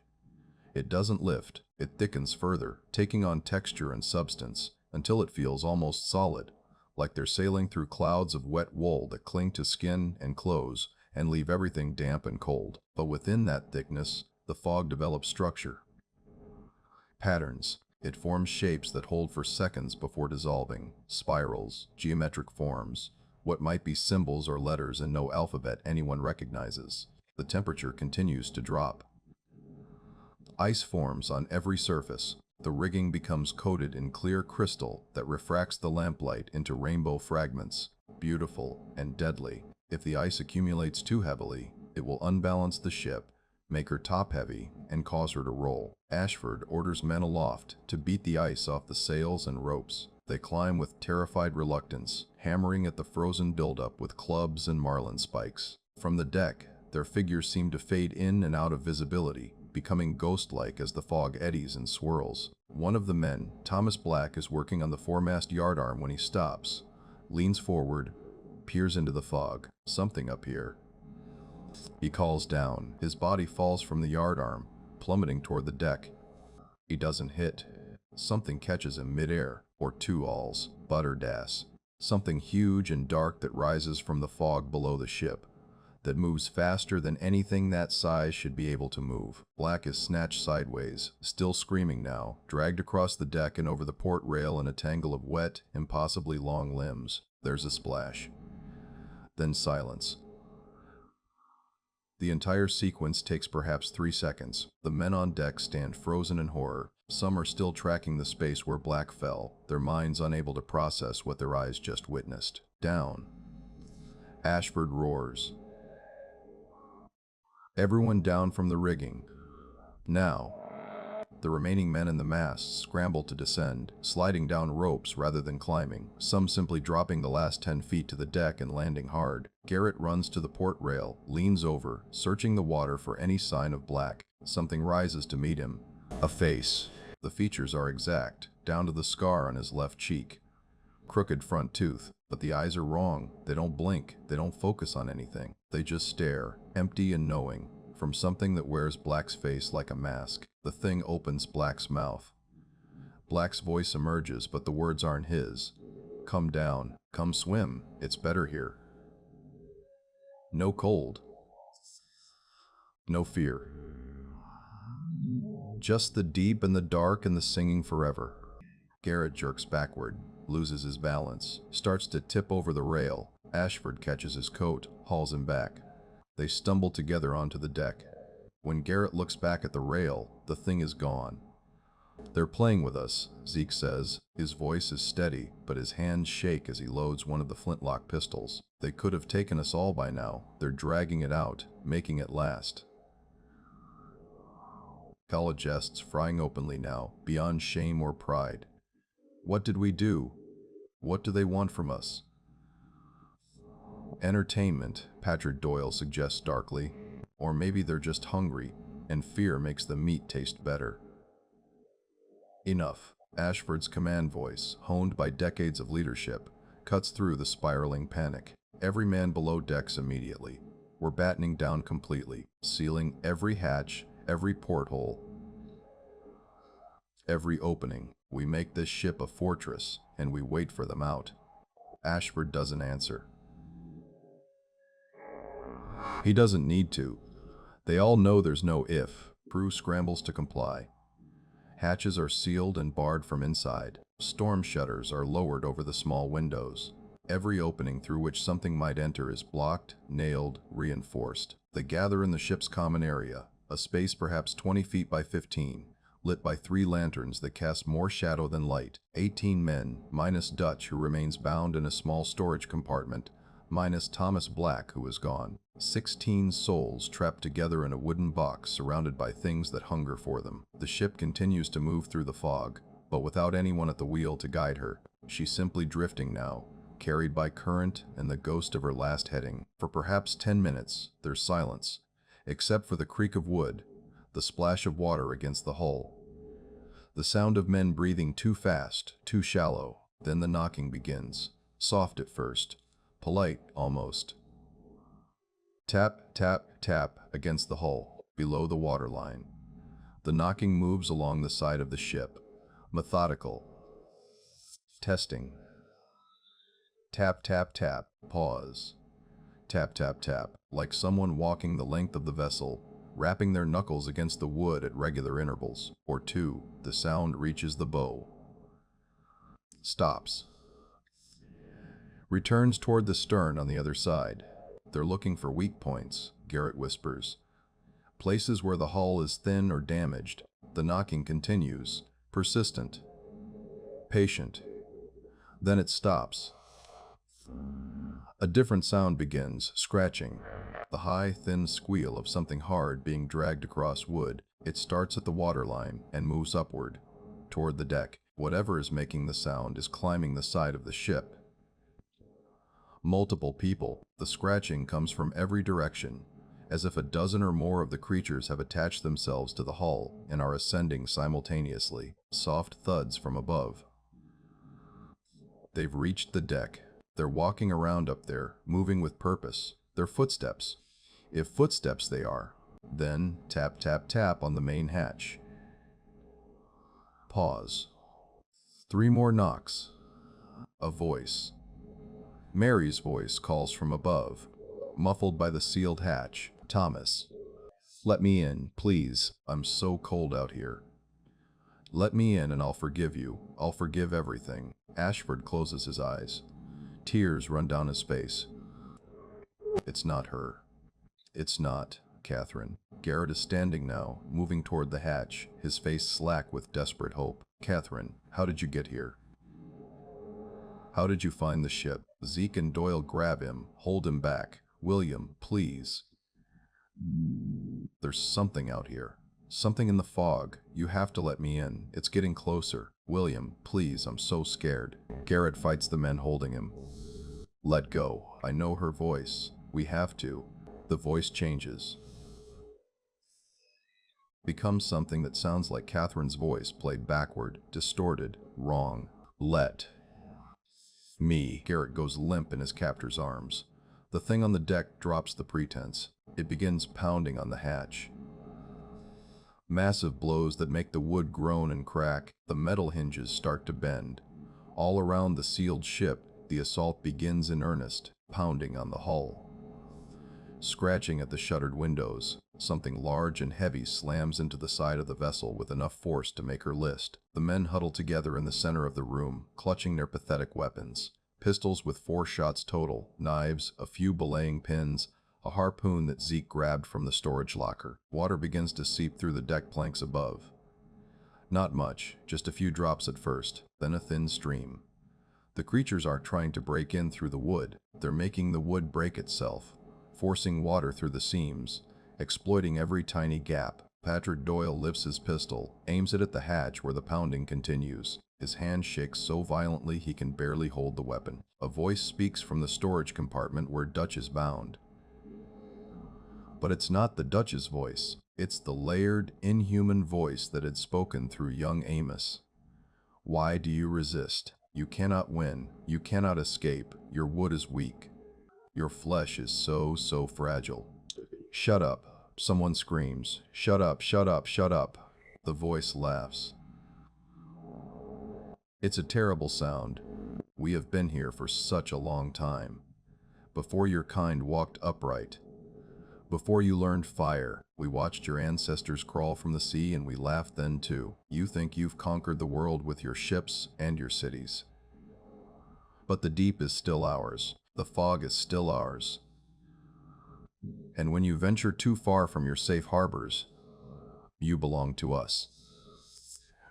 It doesn't lift, it thickens further, taking on texture and substance, until it feels almost solid, like they're sailing through clouds of wet wool that cling to skin and clothes, and leave everything damp and cold. But within that thickness, the fog develops structure. Patterns. It forms shapes that hold for seconds before dissolving. Spirals, geometric forms, what might be symbols or letters in no alphabet anyone recognizes. The temperature continues to drop. Ice forms on every surface. The rigging becomes coated in clear crystal that refracts the lamplight into rainbow fragments, beautiful and deadly. If the ice accumulates too heavily, it will unbalance the ship, make her top heavy, and cause her to roll. Ashford orders men aloft to beat the ice off the sails and ropes. They climb with terrified reluctance, hammering at the frozen buildup with clubs and marlin spikes. From the deck, their figures seem to fade in and out of visibility, becoming ghost-like as the fog eddies and swirls. One of the men, Thomas Black, is working on the foremast yardarm when he stops, leans forward, peers into the fog. Something up here. He calls down. His body falls from the yardarm, plummeting toward the deck. He doesn't hit. Something catches him midair, or two alls, butterdass. Something huge and dark that rises from the fog below the ship, that moves faster than anything that size should be able to move. Black is snatched sideways, still screaming now, dragged across the deck and over the port rail in a tangle of wet, impossibly long limbs. There's a splash. Then silence. The entire sequence takes perhaps 3 seconds. The men on deck stand frozen in horror. Some are still tracking the space where Black fell, their minds unable to process what their eyes just witnessed. Down. Ashford roars. Everyone down from the rigging. Now. The remaining men in the masts scramble to descend, sliding down ropes rather than climbing, some simply dropping the last 10 feet to the deck and landing hard. Garrett runs to the port rail, leans over, searching the water for any sign of Black. Something rises to meet him. A face. The features are exact, down to the scar on his left cheek. Crooked front tooth, but the eyes are wrong. They don't blink, they don't focus on anything. They just stare, empty and knowing, from something that wears Black's face like a mask. The thing opens Black's mouth. Black's voice emerges, but the words aren't his. Come down, come swim, it's better here. No cold. No fear. Just the deep and the dark and the singing forever. Garrett jerks backward, loses his balance, starts to tip over the rail. Ashford catches his coat, hauls him back. They stumble together onto the deck. When Garrett looks back at the rail, the thing is gone. They're playing with us, Zeke says. His voice is steady, but his hands shake as he loads one of the flintlock pistols. They could have taken us all by now. They're dragging it out, making it last. Kala jests, frying openly now, beyond shame or pride. What did we do? What do they want from us? Entertainment, Patrick Doyle suggests darkly. Or maybe they're just hungry, and fear makes the meat taste better. Enough. Ashford's command voice, honed by decades of leadership, cuts through the spiraling panic. Every man below decks immediately. We're battening down completely, sealing every hatch, every porthole, every opening. We make this ship a fortress, and we wait for them out. Ashford doesn't answer. He doesn't need to. They all know there's no if. Prue scrambles to comply. Hatches are sealed and barred from inside. Storm shutters are lowered over the small windows. Every opening through which something might enter is blocked, nailed, reinforced. They gather in the ship's common area, a space perhaps 20 feet by 15, lit by 3 lanterns that cast more shadow than light. 18 men, minus Dutch, who remains bound in a small storage compartment, minus Thomas Black, who is gone. 16 souls trapped together in a wooden box surrounded by things that hunger for them. The ship continues to move through the fog, but without anyone at the wheel to guide her. She's simply drifting now, carried by current and the ghost of her last heading. For perhaps 10 minutes, there's silence, except for the creak of wood, the splash of water against the hull, the sound of men breathing too fast, too shallow. Then the knocking begins, soft at first, polite almost. Tap, tap, tap against the hull, below the waterline. The knocking moves along the side of the ship, methodical. Testing. Tap, tap, tap, pause. Tap, tap, tap, like someone walking the length of the vessel, rapping their knuckles against the wood at regular intervals. Or two, the sound reaches the bow. Stops. Returns toward the stern on the other side. They're looking for weak points, Garrett whispers. Places where the hull is thin or damaged. The knocking continues, persistent, patient. Then it stops. A different sound begins, scratching. The high, thin squeal of something hard being dragged across wood. It starts at the waterline and moves upward, toward the deck. Whatever is making the sound is climbing the side of the ship. Multiple people. The scratching comes from every direction, as if a dozen or more of the creatures have attached themselves to the hull and are ascending simultaneously. Soft thuds from above. They've reached the deck. They're walking around up there, moving with purpose. They're footsteps. If footsteps they are. Then tap, tap, tap on the main hatch. Pause. 3 more knocks. A voice. Mary's voice calls from above, muffled by the sealed hatch. Thomas. Let me in, please. I'm so cold out here. Let me in and I'll forgive you. I'll forgive everything. Ashford closes his eyes. Tears run down his face. It's not her. It's not, Catherine. Garrett is standing now, moving toward the hatch, his face slack with desperate hope. Catherine, how did you get here? How did you find the ship? Zeke and Doyle grab him, hold him back. William, please. There's something out here. Something in the fog. You have to let me in. It's getting closer. William, please, I'm so scared. Garrett fights the men holding him. Let go. I know her voice. We have to. The voice changes. Becomes something that sounds like Catherine's voice played backward, distorted, wrong. Let me. Garrett goes limp in his captor's arms. The thing on the deck drops the pretense. It begins pounding on the hatch. Massive blows that make the wood groan and crack. The metal hinges start to bend. All around the sealed ship, the assault begins in earnest, pounding on the hull. Scratching at the shuttered windows, something large and heavy slams into the side of the vessel with enough force to make her list. The men huddle together in the center of the room, clutching their pathetic weapons. Pistols with 4 shots total, knives, a few belaying pins, a harpoon that Zeke grabbed from the storage locker. Water begins to seep through the deck planks above. Not much, just a few drops at first, then a thin stream. The creatures aren't trying to break in through the wood. They're making the wood break itself, forcing water through the seams, exploiting every tiny gap. Patrick Doyle lifts his pistol, aims it at the hatch where the pounding continues. His hand shakes so violently he can barely hold the weapon. A voice speaks from the storage compartment where Dutch is bound. But it's not the Dutch's voice. It's the layered, inhuman voice that had spoken through young Amos. Why do you resist? You cannot win. You cannot escape. Your wood is weak. Your flesh is so fragile. Shut up. Someone screams. Shut up, shut up, shut up. The voice laughs. It's a terrible sound. We have been here for such a long time. Before your kind walked upright. Before you learned fire, we watched your ancestors crawl from the sea and we laughed then too. You think you've conquered the world with your ships and your cities. But the deep is still ours. The fog is still ours. And when you venture too far from your safe harbors, you belong to us.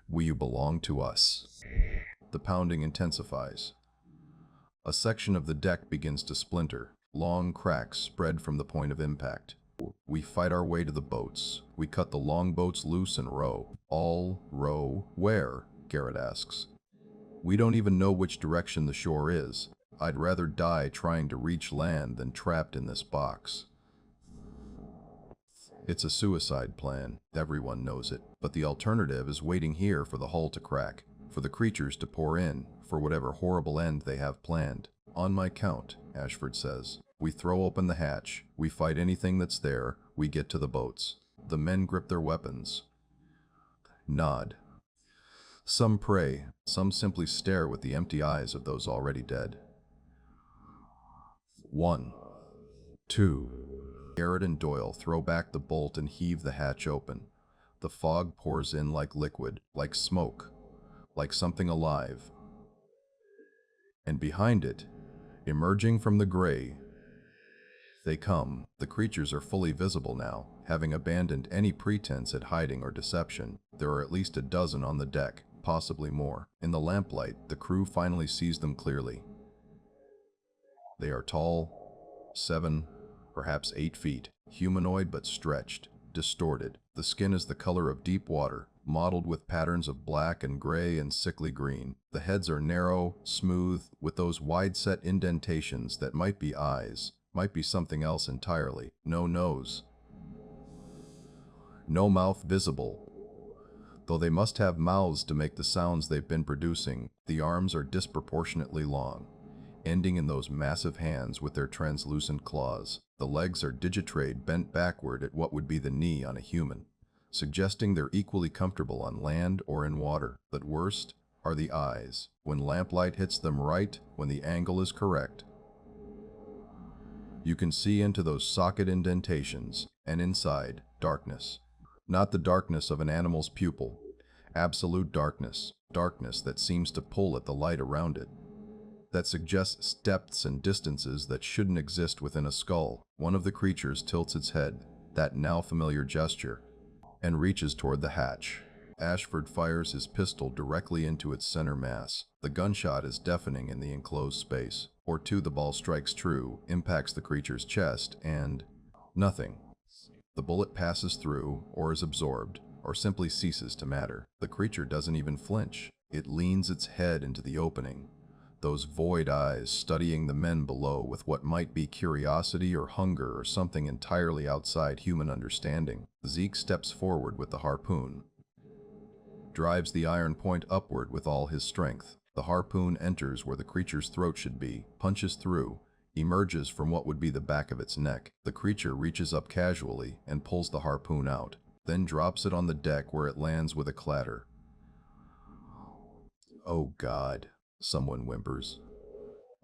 You belong to us. The pounding intensifies. A section of the deck begins to splinter. Long cracks spread from the point of impact. We fight our way to the boats. We cut the longboats loose and row. All row where? Garrett asks. We don't even know which direction the shore is. I'd rather die trying to reach land than trapped in this box. It's a suicide plan. Everyone knows it. But the alternative is waiting here for the hull to crack, for the creatures to pour in, for whatever horrible end they have planned. On my count, Ashford says. We throw open the hatch. We fight anything that's there. We get to the boats. The men grip their weapons. Nod. Some pray. Some simply stare with the empty eyes of those already dead. 1. 2. Garrett and Doyle throw back the bolt and heave the hatch open. The fog pours in like liquid, like smoke, like something alive. And behind it, emerging from the gray, they come. The creatures are fully visible now, having abandoned any pretense at hiding or deception. There are at least a dozen on the deck, possibly more. In the lamplight, the crew finally sees them clearly. They are tall, 7, perhaps 8 feet, humanoid but stretched, distorted. The skin is the color of deep water, mottled with patterns of black and gray and sickly green. The heads are narrow, smooth, with those wide-set indentations that might be eyes, might be something else entirely. No nose. No mouth visible. Though they must have mouths to make the sounds they've been producing, the arms are disproportionately long, ending in those massive hands with their translucent claws. The legs are digitrade bent backward at what would be the knee on a human, suggesting they're equally comfortable on land or in water. But worst are the eyes. When lamplight hits them right, when the angle is correct, you can see into those socket indentations, and inside, darkness. Not the darkness of an animal's pupil. Absolute darkness. Darkness that seems to pull at the light around it. That suggests depths and distances that shouldn't exist within a skull. One of the creatures tilts its head, that now familiar gesture, and reaches toward the hatch. Ashford fires his pistol directly into its center mass. The gunshot is deafening in the enclosed space. Or two, the ball strikes true, impacts the creature's chest, and nothing. The bullet passes through, or is absorbed, or simply ceases to matter. The creature doesn't even flinch. It leans its head into the opening, those void eyes studying the men below with what might be curiosity or hunger or something entirely outside human understanding. Zeke steps forward with the harpoon, drives the iron point upward with all his strength. The harpoon enters where the creature's throat should be, punches through, emerges from what would be the back of its neck. The creature reaches up casually and pulls the harpoon out, then drops it on the deck where it lands with a clatter. "Oh God," someone whimpers.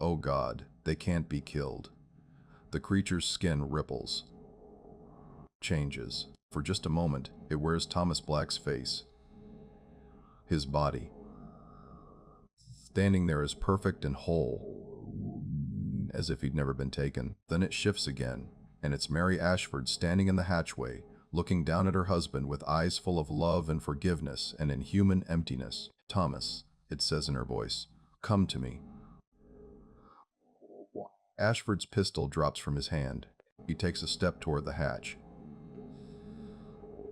"Oh God, they can't be killed." The creature's skin ripples, changes. For just a moment, it wears Thomas Black's face. His body, standing there as perfect and whole, as if he'd never been taken. Then it shifts again, and it's Mary Ashford standing in the hatchway, looking down at her husband with eyes full of love and forgiveness and inhuman emptiness. "Thomas," it says in her voice, "come to me." Ashford's pistol drops from his hand. He takes a step toward the hatch.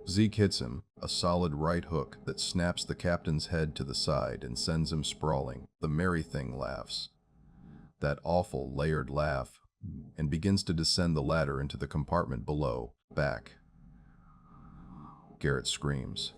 Zeke hits him, a solid right hook that snaps the captain's head to the side and sends him sprawling. The merry thing laughs, that awful layered laugh, and begins to descend the ladder into the compartment below. "Back." Garrett screams.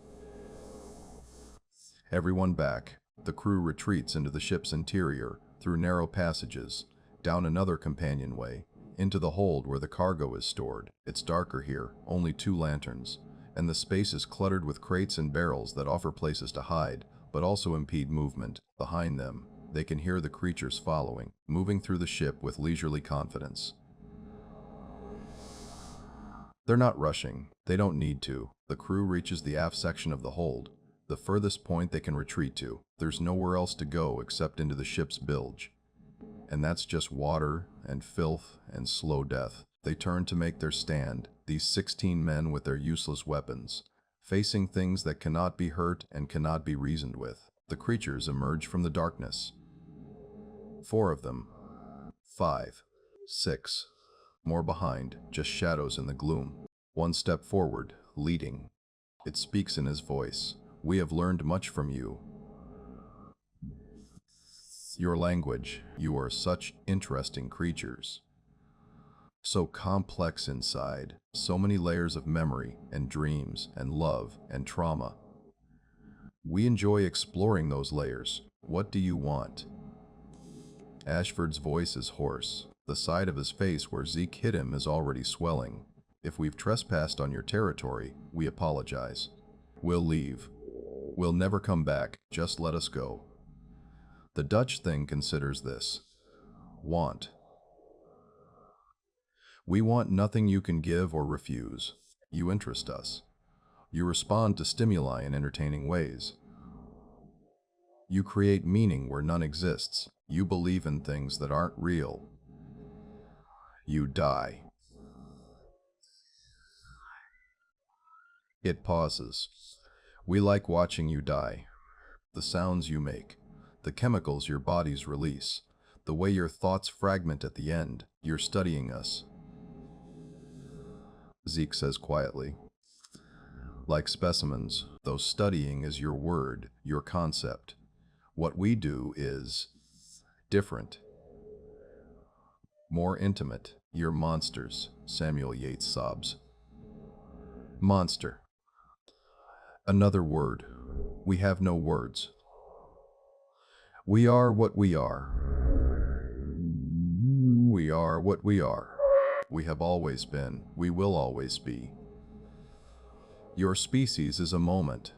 Everyone back. The crew retreats into the ship's interior, through narrow passages, down another companionway, into the hold where the cargo is stored. It's darker here, only 2 lanterns, and the space is cluttered with crates and barrels that offer places to hide, but also impede movement. Behind them, they can hear the creatures following, moving through the ship with leisurely confidence. They're not rushing. They don't need to. The crew reaches the aft section of the hold, the furthest point they can retreat to. There's nowhere else to go except into the ship's bilge. And that's just water and filth and slow death. They turn to make their stand, these 16 men with their useless weapons, facing things that cannot be hurt and cannot be reasoned with. The creatures emerge from the darkness. 4 of them. 5. 6. More behind, just shadows in the gloom. One step forward, leading. It speaks in his voice. "We have learned much from you. Your language. You are such interesting creatures. So complex inside, so many layers of memory and dreams and love and trauma. We enjoy exploring those layers. What do you want?" Ashford's voice is hoarse. The side of his face where Zeke hit him is already swelling. "If we've trespassed on your territory, we apologize. We'll leave. We'll never come back. Just let us go." The Dutch thing considers this. Want. We want nothing you can give or refuse. You interest us. You respond to stimuli in entertaining ways. You create meaning where none exists. You believe in things that aren't real. You die. It pauses. We like watching you die. The sounds you make, the chemicals your bodies release, the way your thoughts fragment at the end. You're studying us. Zeke says quietly. Like specimens, though studying is your word, your concept. What we do is different, more intimate. You're monsters, Samuel Yates sobs. Monster. Another word. We have no words. We are what we are. We are what we are. We have always been. We will always be. Your species is a moment.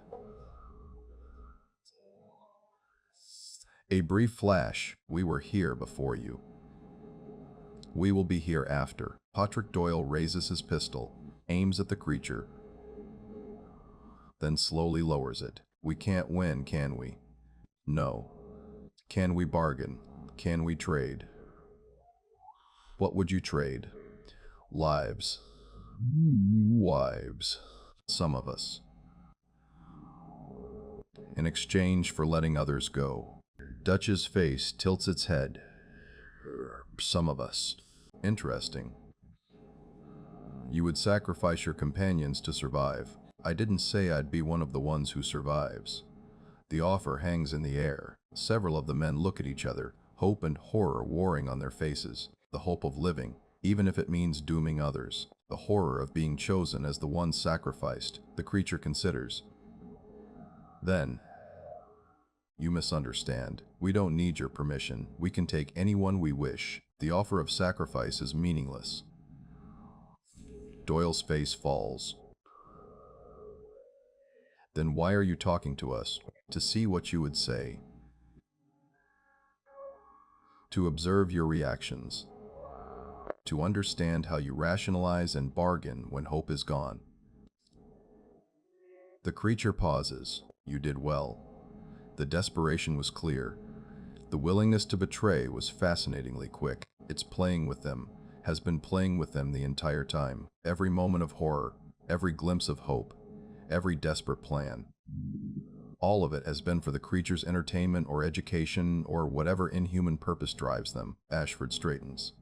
A brief flash. We were here before you. We will be here after. Patrick Doyle raises his pistol, aims at the creature, then slowly lowers it. We can't win, can we? No. Can we bargain? Can we trade? What would you trade? Lives. Wives. Some of us. In exchange for letting others go. Dutch's face tilts its head. Some of us. Interesting. You would sacrifice your companions to survive. I didn't say I'd be one of the ones who survives. The offer hangs in the air. Several of the men look at each other, hope and horror warring on their faces. The hope of living, even if it means dooming others. The horror of being chosen as the one sacrificed. The creature considers. Then, you misunderstand. We don't need your permission. We can take anyone we wish. The offer of sacrifice is meaningless. Doyle's face falls. Then why are you talking to us? To see what you would say. To observe your reactions. To understand how you rationalize and bargain when hope is gone. The creature pauses. You did well. The desperation was clear. The willingness to betray was fascinatingly quick. It's playing with them, has been playing with them the entire time. Every moment of horror, every glimpse of hope, every desperate plan. All of it has been for the creature's entertainment or education or whatever inhuman purpose drives them. Ashford straightens.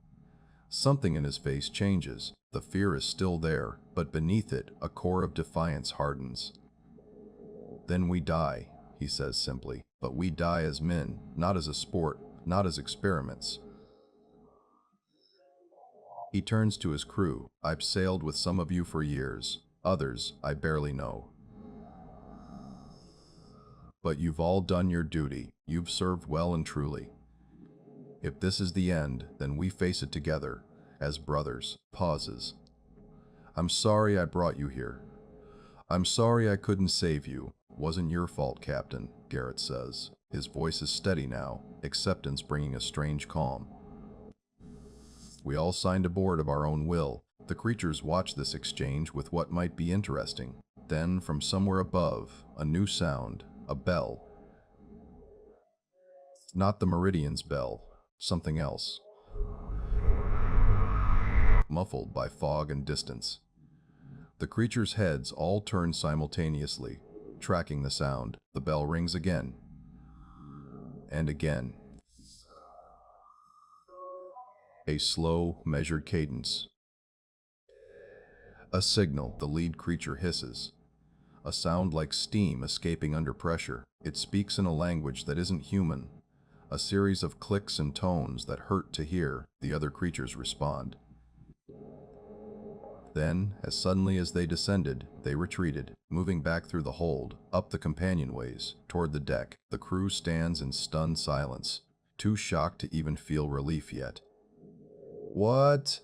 Something in his face changes. The fear is still there, but beneath it, a core of defiance hardens. Then we die, he says simply. But we die as men, not as a sport, not as experiments. He turns to his crew. I've sailed with some of you for years. Others, I barely know. But you've all done your duty. You've served well and truly. If this is the end, then we face it together, as brothers. Pauses. I'm sorry I brought you here. I'm sorry I couldn't save you. Wasn't your fault, Captain, Garrett says. His voice is steady now, acceptance bringing a strange calm. We all signed aboard of our own will. The creatures watch this exchange with what might be interesting. Then, from somewhere above, a new sound, a bell. Not the Meridian's bell, something else. Muffled by fog and distance. The creatures' heads all turn simultaneously, tracking the sound. The bell rings again. And again. A slow, measured cadence. A signal, the lead creature hisses. A sound like steam escaping under pressure. It speaks in a language that isn't human. A series of clicks and tones that hurt to hear. The other creatures respond. Then, as suddenly as they descended, they retreated, moving back through the hold, up the companionways, toward the deck. The crew stands in stunned silence, too shocked to even feel relief yet. What?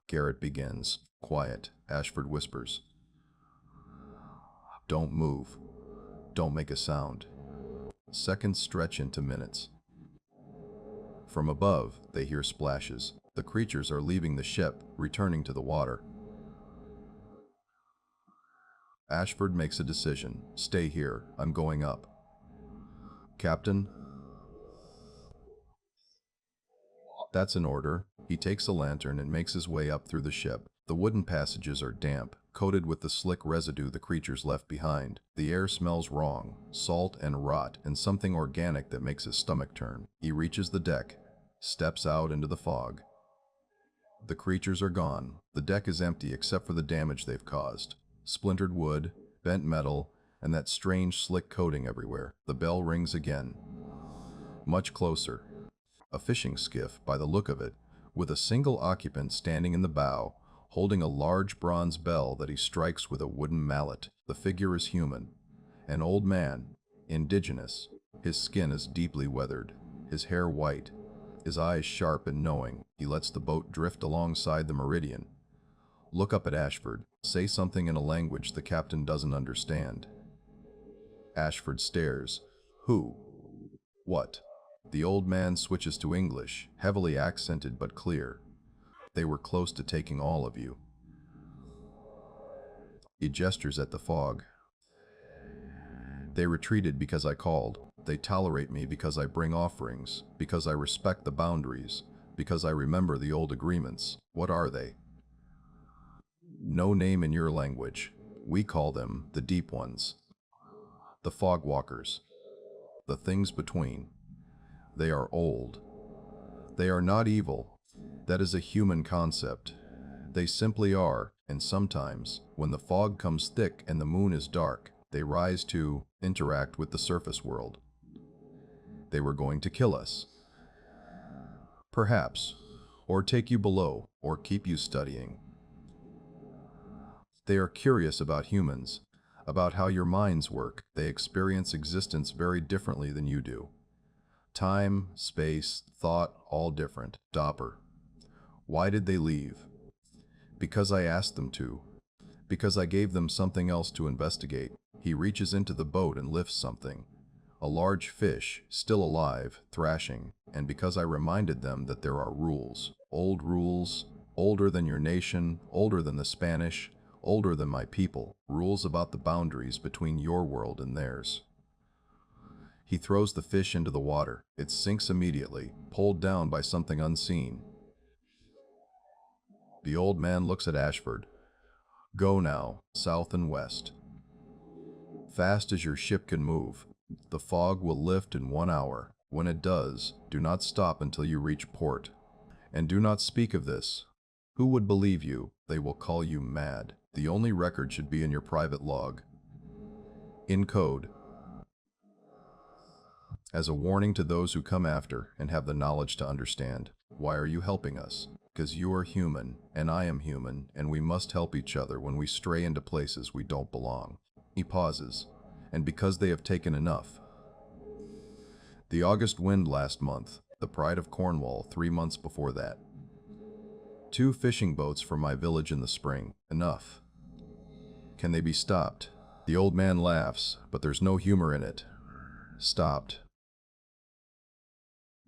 Garrett begins. Quiet, Ashford whispers. Don't move. Don't make a sound. Seconds stretch into minutes. From above, they hear splashes. The creatures are leaving the ship, returning to the water. Ashford makes a decision. Stay here. I'm going up. Captain, that's an order. He takes a lantern and makes his way up through the ship. The wooden passages are damp, coated with the slick residue the creatures left behind. The air smells wrong, salt and rot, and something organic that makes his stomach turn. He reaches the deck, steps out into the fog. The creatures are gone. The deck is empty except for the damage they've caused. Splintered wood, bent metal, and that strange slick coating everywhere. The bell rings again. Much closer. A fishing skiff, by the look of it, with a single occupant standing in the bow, holding a large bronze bell that he strikes with a wooden mallet. The figure is human. An old man, indigenous. His skin is deeply weathered, his hair white, his eyes sharp and knowing. He lets the boat drift alongside the meridian. Look up at Ashford. Say something in a language the captain doesn't understand. Ashford stares. Who? What? The old man switches to English, heavily accented but clear. They were close to taking all of you. He gestures at the fog. They retreated because I called. They tolerate me because I bring offerings, because I respect the boundaries, because I remember the old agreements. What are they? No name in your language. We call them the Deep Ones. The Fog Walkers. The things between. They are old. They are not evil. That is a human concept. They simply are, and sometimes, when the fog comes thick and the moon is dark, they rise to interact with the surface world. They were going to kill us. Perhaps. Or take you below, or keep you studying. They are curious about humans, about how your minds work. They experience existence very differently than you do. Time, space, thought, all different. Dopper. Why did they leave? Because I asked them to. Because I gave them something else to investigate. He reaches into the boat and lifts something. A large fish, still alive, thrashing, and because I reminded them that there are rules, older than your nation, older than the Spanish, older than my people, rules about the boundaries between your world and theirs. He throws the fish into the water. It sinks immediately, pulled down by something unseen. The old man looks at Ashford. Go now, south and west. Fast as your ship can move. The fog will lift in 1 hour. When it does, do not stop until you reach port. And do not speak of this. Who would believe you? They will call you mad. The only record should be in your private log. In code. As a warning to those who come after and have the knowledge to understand. Why are you helping us? Because you are human, and I am human, and we must help each other when we stray into places we don't belong. He pauses. And because they have taken enough. The August wind last month, the pride of Cornwall 3 months before that. 2 fishing boats from my village in the spring. Enough. Can they be stopped? The old man laughs, but there's no humor in it. Stopped.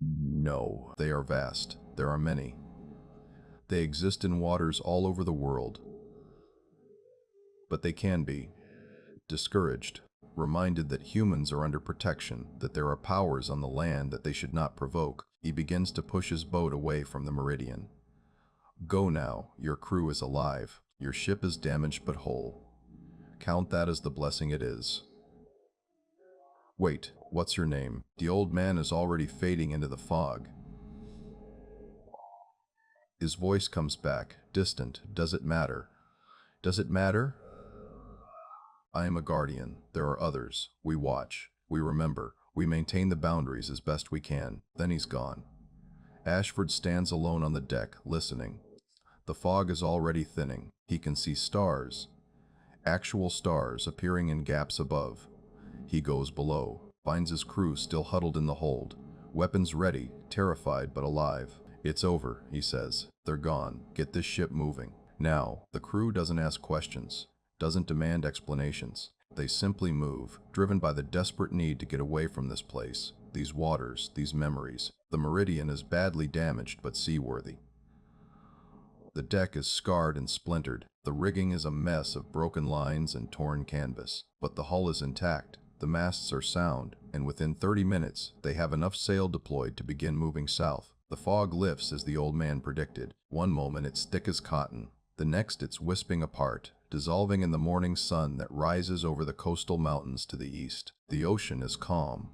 No, they are vast. There are many. They exist in waters all over the world. But they can be discouraged. Reminded that humans are under protection, that there are powers on the land that they should not provoke, he begins to push his boat away from the meridian. Go now, your crew is alive, your ship is damaged but whole. Count that as the blessing it is. Wait, what's your name? The old man is already fading into the fog. His voice comes back, distant. Does it matter? Does it matter? I am a guardian. There are others. We watch. We remember. We maintain the boundaries as best we can. Then he's gone. Ashford stands alone on the deck, listening. The fog is already thinning. He can see stars. Actual stars appearing in gaps above. He goes below, finds his crew still huddled in the hold. Weapons ready, terrified but alive. It's over, he says. They're gone. Get this ship moving. Now, the crew doesn't ask questions. Doesn't demand explanations. They simply move, driven by the desperate need to get away from this place, these waters, these memories. The meridian is badly damaged but seaworthy. The deck is scarred and splintered. The rigging is a mess of broken lines and torn canvas. But the hull is intact, the masts are sound, and within 30 minutes, they have enough sail deployed to begin moving south. The fog lifts as the old man predicted. One moment it's thick as cotton, the next it's wisping apart, dissolving in the morning sun that rises over the coastal mountains to the east. The ocean is calm,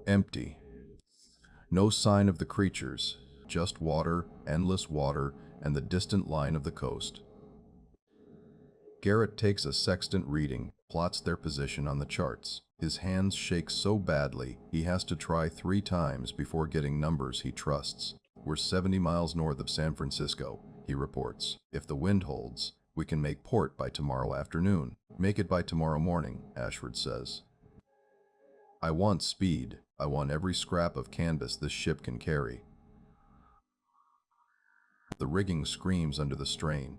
empty. No sign of the creatures, just water, endless water, and the distant line of the coast. Garrett takes a sextant reading, plots their position on the charts. His hands shake so badly, he has to try 3 times before getting numbers he trusts. We're 70 miles north of San Francisco, he reports. If the wind holds, we can make port by tomorrow afternoon. Make it by tomorrow morning, Ashford says. I want speed. I want every scrap of canvas this ship can carry. The rigging screams under the strain.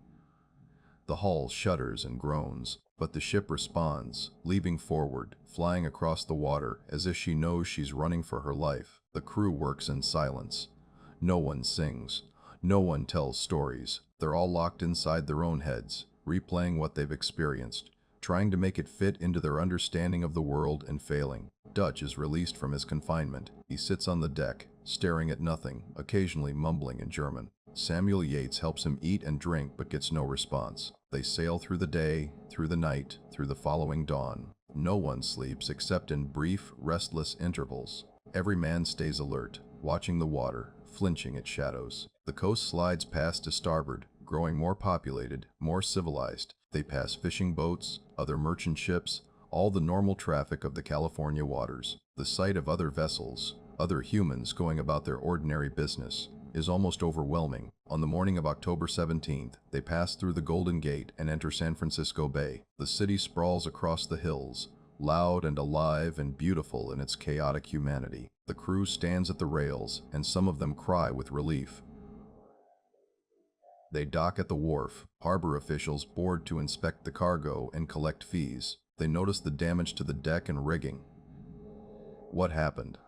The hull shudders and groans, but the ship responds, leaping forward, flying across the water as if she knows she's running for her life. The crew works in silence. No one sings. No one tells stories. They're all locked inside their own heads, replaying what they've experienced, trying to make it fit into their understanding of the world and failing. Dutch is released from his confinement. He sits on the deck, staring at nothing, occasionally mumbling in German. Samuel Yates helps him eat and drink but gets no response. They sail through the day, through the night, through the following dawn. No one sleeps except in brief, restless intervals. Every man stays alert, watching the water, flinching at shadows. The coast slides past to starboard, growing more populated, more civilized. They pass fishing boats, other merchant ships, all the normal traffic of the California waters. The sight of other vessels, other humans going about their ordinary business, is almost overwhelming. On the morning of October 17th, they pass through the Golden Gate and enter San Francisco Bay. The city sprawls across the hills, loud and alive and beautiful in its chaotic humanity. The crew stands at the rails, and some of them cry with relief. They dock at the wharf. Harbor officials board to inspect the cargo and collect fees. They notice the damage to the deck and rigging. What happened?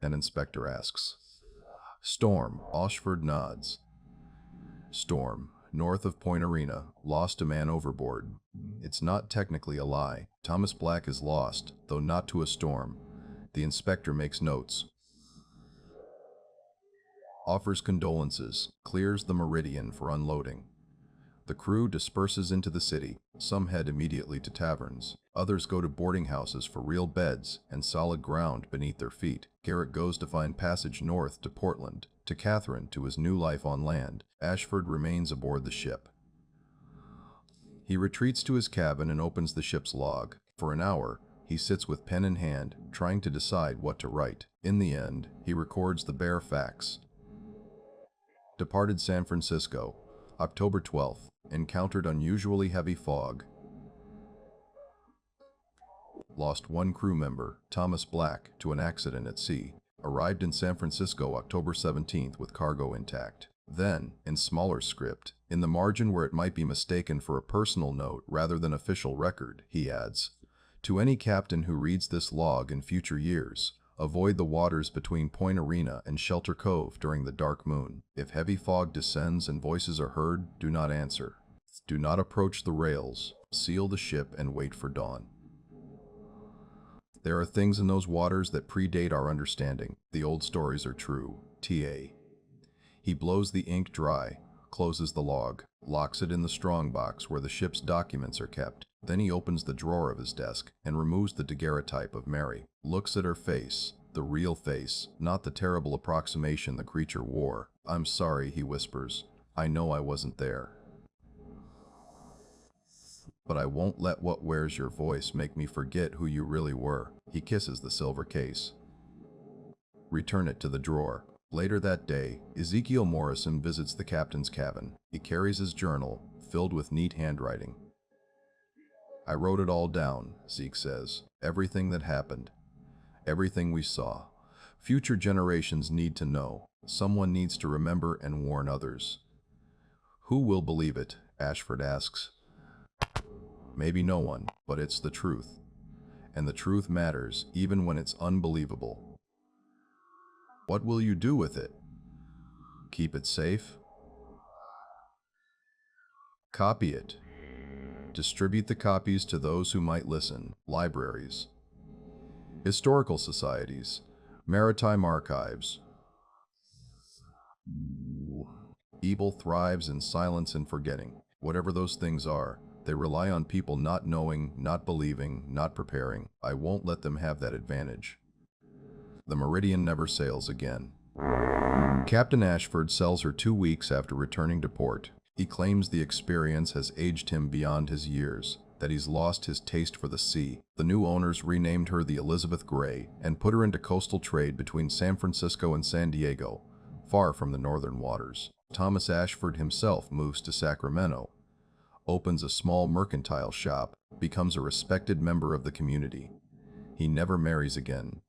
An inspector asks. Storm, Ashford nods. Storm, north of Point Arena, lost a man overboard. It's not technically a lie. Thomas Black is lost, though not to a storm. The inspector makes notes. Offers condolences, clears the meridian for unloading. The crew disperses into the city. Some head immediately to taverns. Others go to boarding houses for real beds and solid ground beneath their feet. Garrett goes to find passage north to Portland, to Catherine, to his new life on land. Ashford remains aboard the ship. He retreats to his cabin and opens the ship's log. For an hour, he sits with pen in hand, trying to decide what to write. In the end, he records the bare facts. Departed San Francisco, October 12th. Encountered unusually heavy fog. Lost 1 crew member, Thomas Black, to an accident at sea. Arrived in San Francisco October 17th with cargo intact. Then, in smaller script, in the margin where it might be mistaken for a personal note rather than official record, he adds, to any captain who reads this log in future years, avoid the waters between Point Arena and Shelter Cove during the dark moon. If heavy fog descends and voices are heard, do not answer. Do not approach the rails. Seal the ship and wait for dawn. There are things in those waters that predate our understanding. The old stories are true. T.A. He blows the ink dry, closes the log, locks it in the strongbox where the ship's documents are kept. Then he opens the drawer of his desk and removes the daguerreotype of Mary. Looks at her face, the real face, not the terrible approximation the creature wore. I'm sorry, he whispers. I know I wasn't there. But I won't let what wears your voice make me forget who you really were. He kisses the silver case. Return it to the drawer. Later that day, Ezekiel Morrison visits the captain's cabin. He carries his journal, filled with neat handwriting. I wrote it all down, Zeke says. Everything that happened. Everything we saw. Future generations need to know. Someone needs to remember and warn others. Who will believe it? Ashford asks. Maybe no one, but it's the truth. And the truth matters, even when it's unbelievable. What will you do with it? Keep it safe. Copy it. Distribute the copies to those who might listen. Libraries, historical societies, maritime archives. Evil thrives in silence and forgetting. Whatever those things are, they rely on people not knowing, not believing, not preparing. I won't let them have that advantage. The Meridian never sails again. Captain Ashford sells her 2 weeks after returning to port. He claims the experience has aged him beyond his years, that he's lost his taste for the sea. The new owners renamed her the Elizabeth Gray and put her into coastal trade between San Francisco and San Diego, far from the northern waters. Thomas Ashford himself moves to Sacramento, opens a small mercantile shop, becomes a respected member of the community. He never marries again.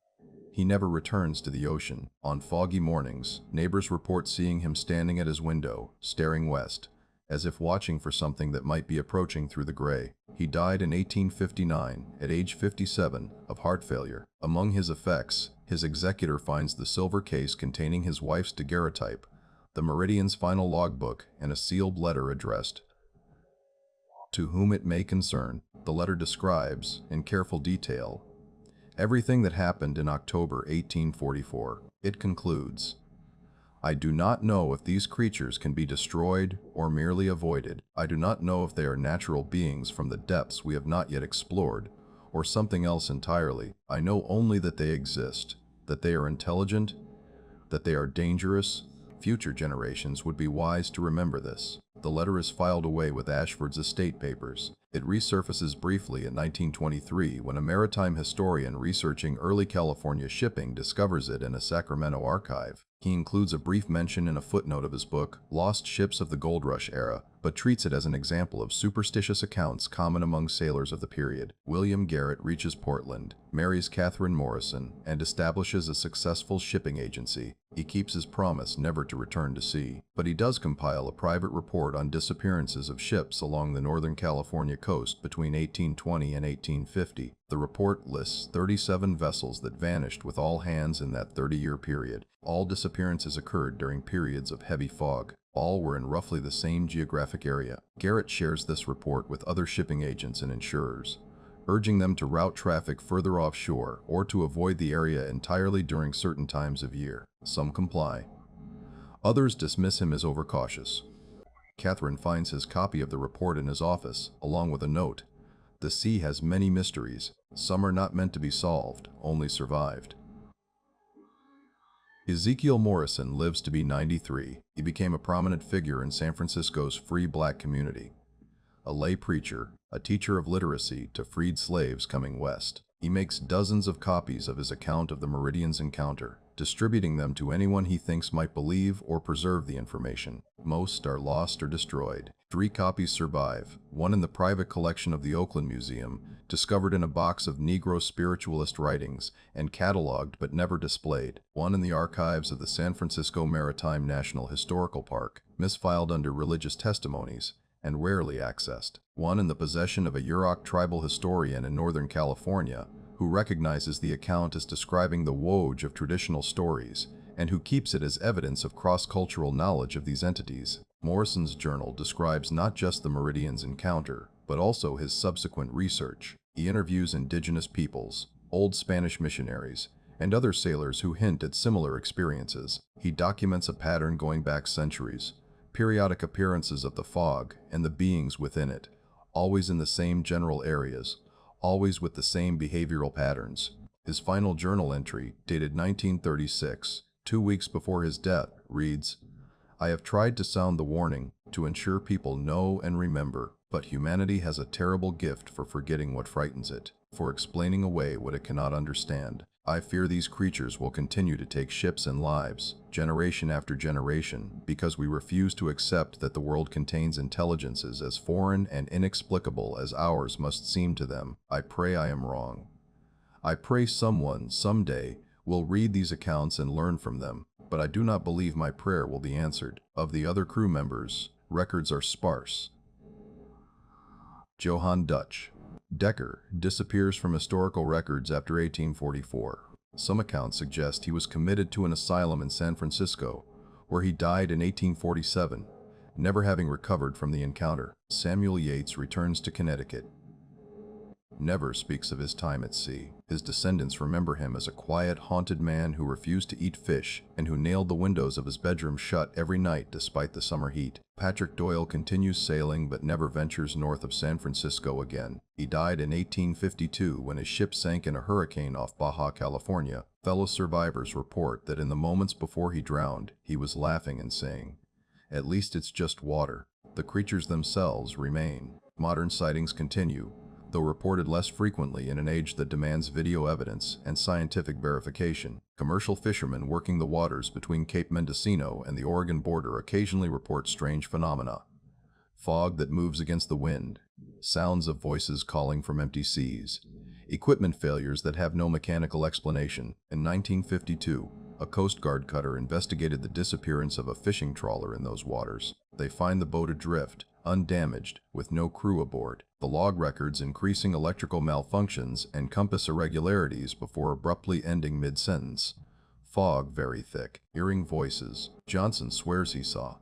He never returns to the ocean. On foggy mornings, neighbors report seeing him standing at his window, staring west, as if watching for something that might be approaching through the gray. He died in 1859, at age 57, of heart failure. Among his effects, his executor finds the silver case containing his wife's daguerreotype, the Meridian's final logbook, and a sealed letter addressed to whom it may concern. The letter describes, in careful detail, everything that happened in October 1844. It concludes, I do not know if these creatures can be destroyed or merely avoided. I do not know if they are natural beings from the depths we have not yet explored, or something else entirely. I know only that they exist, that they are intelligent, that they are dangerous. Future generations would be wise to remember this. The letter is filed away with Ashford's estate papers. It resurfaces briefly in 1923 when a maritime historian researching early California shipping discovers it in a Sacramento archive. He includes a brief mention in a footnote of his book, Lost Ships of the Gold Rush Era, but treats it as an example of superstitious accounts common among sailors of the period. William Garrett reaches Portland, marries Catherine Morrison, and establishes a successful shipping agency. He keeps his promise never to return to sea, but he does compile a private report on disappearances of ships along the Northern California coast between 1820 and 1850. The report lists 37 vessels that vanished with all hands in that 30-year period. All disappearances occurred during periods of heavy fog. All were in roughly the same geographic area. Garrett shares this report with other shipping agents and insurers, urging them to route traffic further offshore or to avoid the area entirely during certain times of year. Some comply. Others dismiss him as overcautious. Catherine finds his copy of the report in his office, along with a note. The sea has many mysteries. Some are not meant to be solved, only survived. Ezekiel Morrison lives to be 93. He became a prominent figure in San Francisco's free black community. A lay preacher, a teacher of literacy to freed slaves coming west. He makes dozens of copies of his account of the Meridian's encounter, distributing them to anyone he thinks might believe or preserve the information. Most are lost or destroyed. 3 copies survive, one in the private collection of the Oakland Museum, discovered in a box of Negro spiritualist writings and cataloged but never displayed. One in the archives of the San Francisco Maritime National Historical Park, misfiled under religious testimonies, and rarely accessed. One in the possession of a Yurok tribal historian in Northern California, who recognizes the account as describing the woj of traditional stories, and who keeps it as evidence of cross-cultural knowledge of these entities. Morrison's journal describes not just the Meridian's encounter, but also his subsequent research. He interviews indigenous peoples, old Spanish missionaries, and other sailors who hint at similar experiences. He documents a pattern going back centuries, periodic appearances of the fog and the beings within it, always in the same general areas, always with the same behavioral patterns. His final journal entry, dated 1936, 2 weeks before his death, reads, I have tried to sound the warning, to ensure people know and remember, but humanity has a terrible gift for forgetting what frightens it, for explaining away what it cannot understand. I fear these creatures will continue to take ships and lives, generation after generation, because we refuse to accept that the world contains intelligences as foreign and inexplicable as ours must seem to them. I pray I am wrong. I pray someone, someday, will read these accounts and learn from them, but I do not believe my prayer will be answered. Of the other crew members, records are sparse. Johann Dutch. Decker disappears from historical records after 1844. Some accounts suggest he was committed to an asylum in San Francisco, where he died in 1847, never having recovered from the encounter. Samuel Yates returns to Connecticut. Never speaks of his time at sea. His descendants remember him as a quiet, haunted man who refused to eat fish and who nailed the windows of his bedroom shut every night despite the summer heat. Patrick Doyle continues sailing but never ventures north of San Francisco again. He died in 1852 when his ship sank in a hurricane off Baja California. Fellow survivors report that in the moments before he drowned, he was laughing and saying, "At least it's just water." The creatures themselves remain. Modern sightings continue, though reported less frequently in an age that demands video evidence and scientific verification. Commercial fishermen working the waters between Cape Mendocino and the Oregon border occasionally report strange phenomena. Fog that moves against the wind, sounds of voices calling from empty seas, equipment failures that have no mechanical explanation. In 1952, a Coast Guard cutter investigated the disappearance of a fishing trawler in those waters. They find the boat adrift, undamaged, with no crew aboard. The log records increasing electrical malfunctions and compass irregularities before abruptly ending mid-sentence. Fog very thick, hearing voices. Johnson swears he saw.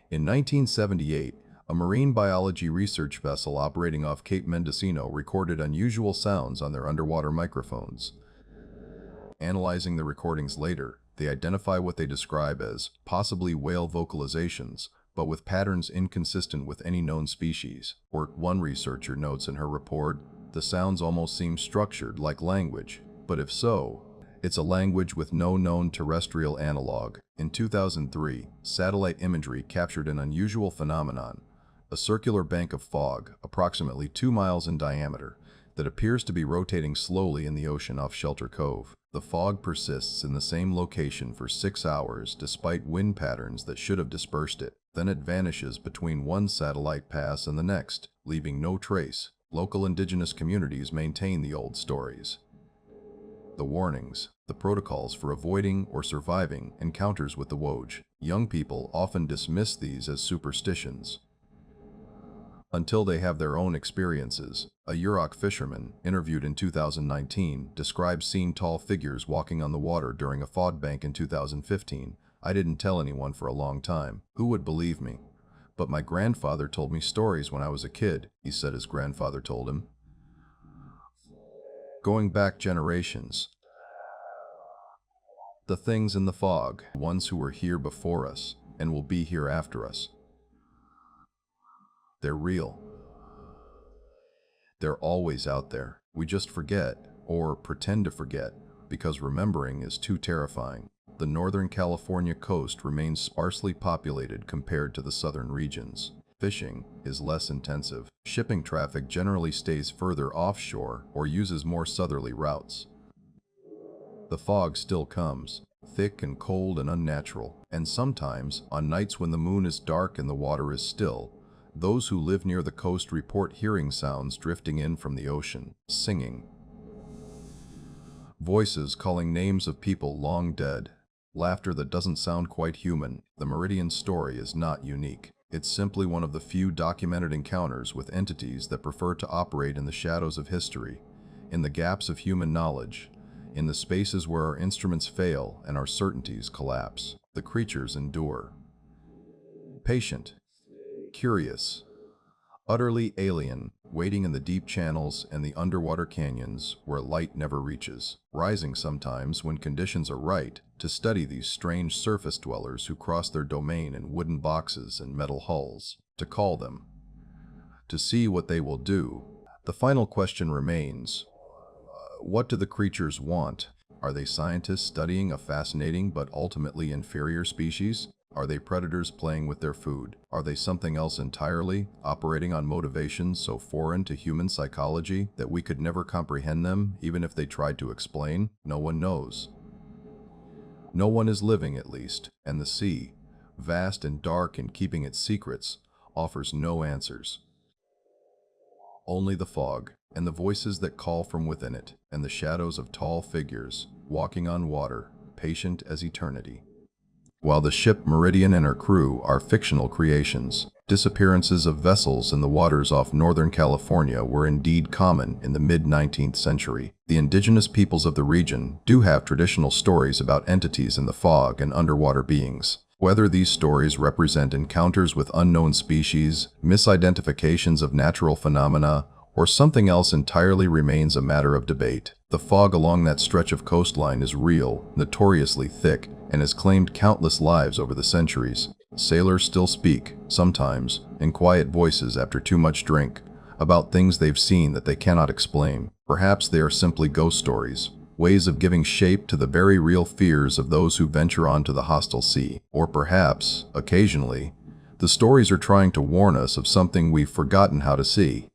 In 1978, a marine biology research vessel operating off Cape Mendocino recorded unusual sounds on their underwater microphones. Analyzing the recordings later, they identify what they describe as possibly whale vocalizations, but with patterns inconsistent with any known species. Or, one researcher notes in her report, the sounds almost seem structured like language, but if so, it's a language with no known terrestrial analog. In 2003, satellite imagery captured an unusual phenomenon, a circular bank of fog, approximately 2 miles in diameter, that appears to be rotating slowly in the ocean off Shelter Cove. The fog persists in the same location for 6 hours despite wind patterns that should have dispersed it. Then it vanishes between one satellite pass and the next, leaving no trace. Local indigenous communities maintain the old stories. The warnings, the protocols for avoiding or surviving encounters with the Woj. Young people often dismiss these as superstitions until they have their own experiences. A Yurok fisherman, interviewed in 2019, describes seeing tall figures walking on the water during a fog bank in 2015. "I didn't tell anyone for a long time. Who would believe me? But my grandfather told me stories when I was a kid," he said his grandfather told him. Going back generations. The things in the fog, ones who were here before us and will be here after us. They're real. They're always out there. We just forget, or pretend to forget, because remembering is too terrifying. The Northern California coast remains sparsely populated compared to the southern regions. Fishing is less intensive. Shipping traffic generally stays further offshore or uses more southerly routes. The fog still comes, thick and cold and unnatural, and sometimes, on nights when the moon is dark and the water is still, those who live near the coast report hearing sounds drifting in from the ocean, singing. Voices calling names of people long dead. Laughter that doesn't sound quite human. The Meridian story is not unique. It's simply one of the few documented encounters with entities that prefer to operate in the shadows of history, in the gaps of human knowledge, in the spaces where our instruments fail and our certainties collapse. The creatures endure. Patient, curious, utterly alien, waiting in the deep channels and the underwater canyons where light never reaches, rising sometimes when conditions are right to study these strange surface dwellers who cross their domain in wooden boxes and metal hulls, to call them, to see what they will do. The final question remains, what do the creatures want? Are they scientists studying a fascinating but ultimately inferior species? Are they predators playing with their food? Are they something else entirely, operating on motivations so foreign to human psychology that we could never comprehend them, even if they tried to explain? No one knows. No one is living, at least, and the sea, vast and dark and keeping its secrets, offers no answers. Only the fog, and the voices that call from within it, and the shadows of tall figures, walking on water, patient as eternity. While the ship Meridian and her crew are fictional creations, disappearances of vessels in the waters off Northern California were indeed common in the mid-19th century. The indigenous peoples of the region do have traditional stories about entities in the fog and underwater beings. Whether these stories represent encounters with unknown species, misidentifications of natural phenomena, or something else entirely remains a matter of debate. The fog along that stretch of coastline is real, notoriously thick, and has claimed countless lives over the centuries. Sailors still speak, sometimes, in quiet voices after too much drink, about things they've seen that they cannot explain. Perhaps they are simply ghost stories, ways of giving shape to the very real fears of those who venture onto the hostile sea. Or perhaps, occasionally, the stories are trying to warn us of something we've forgotten how to see.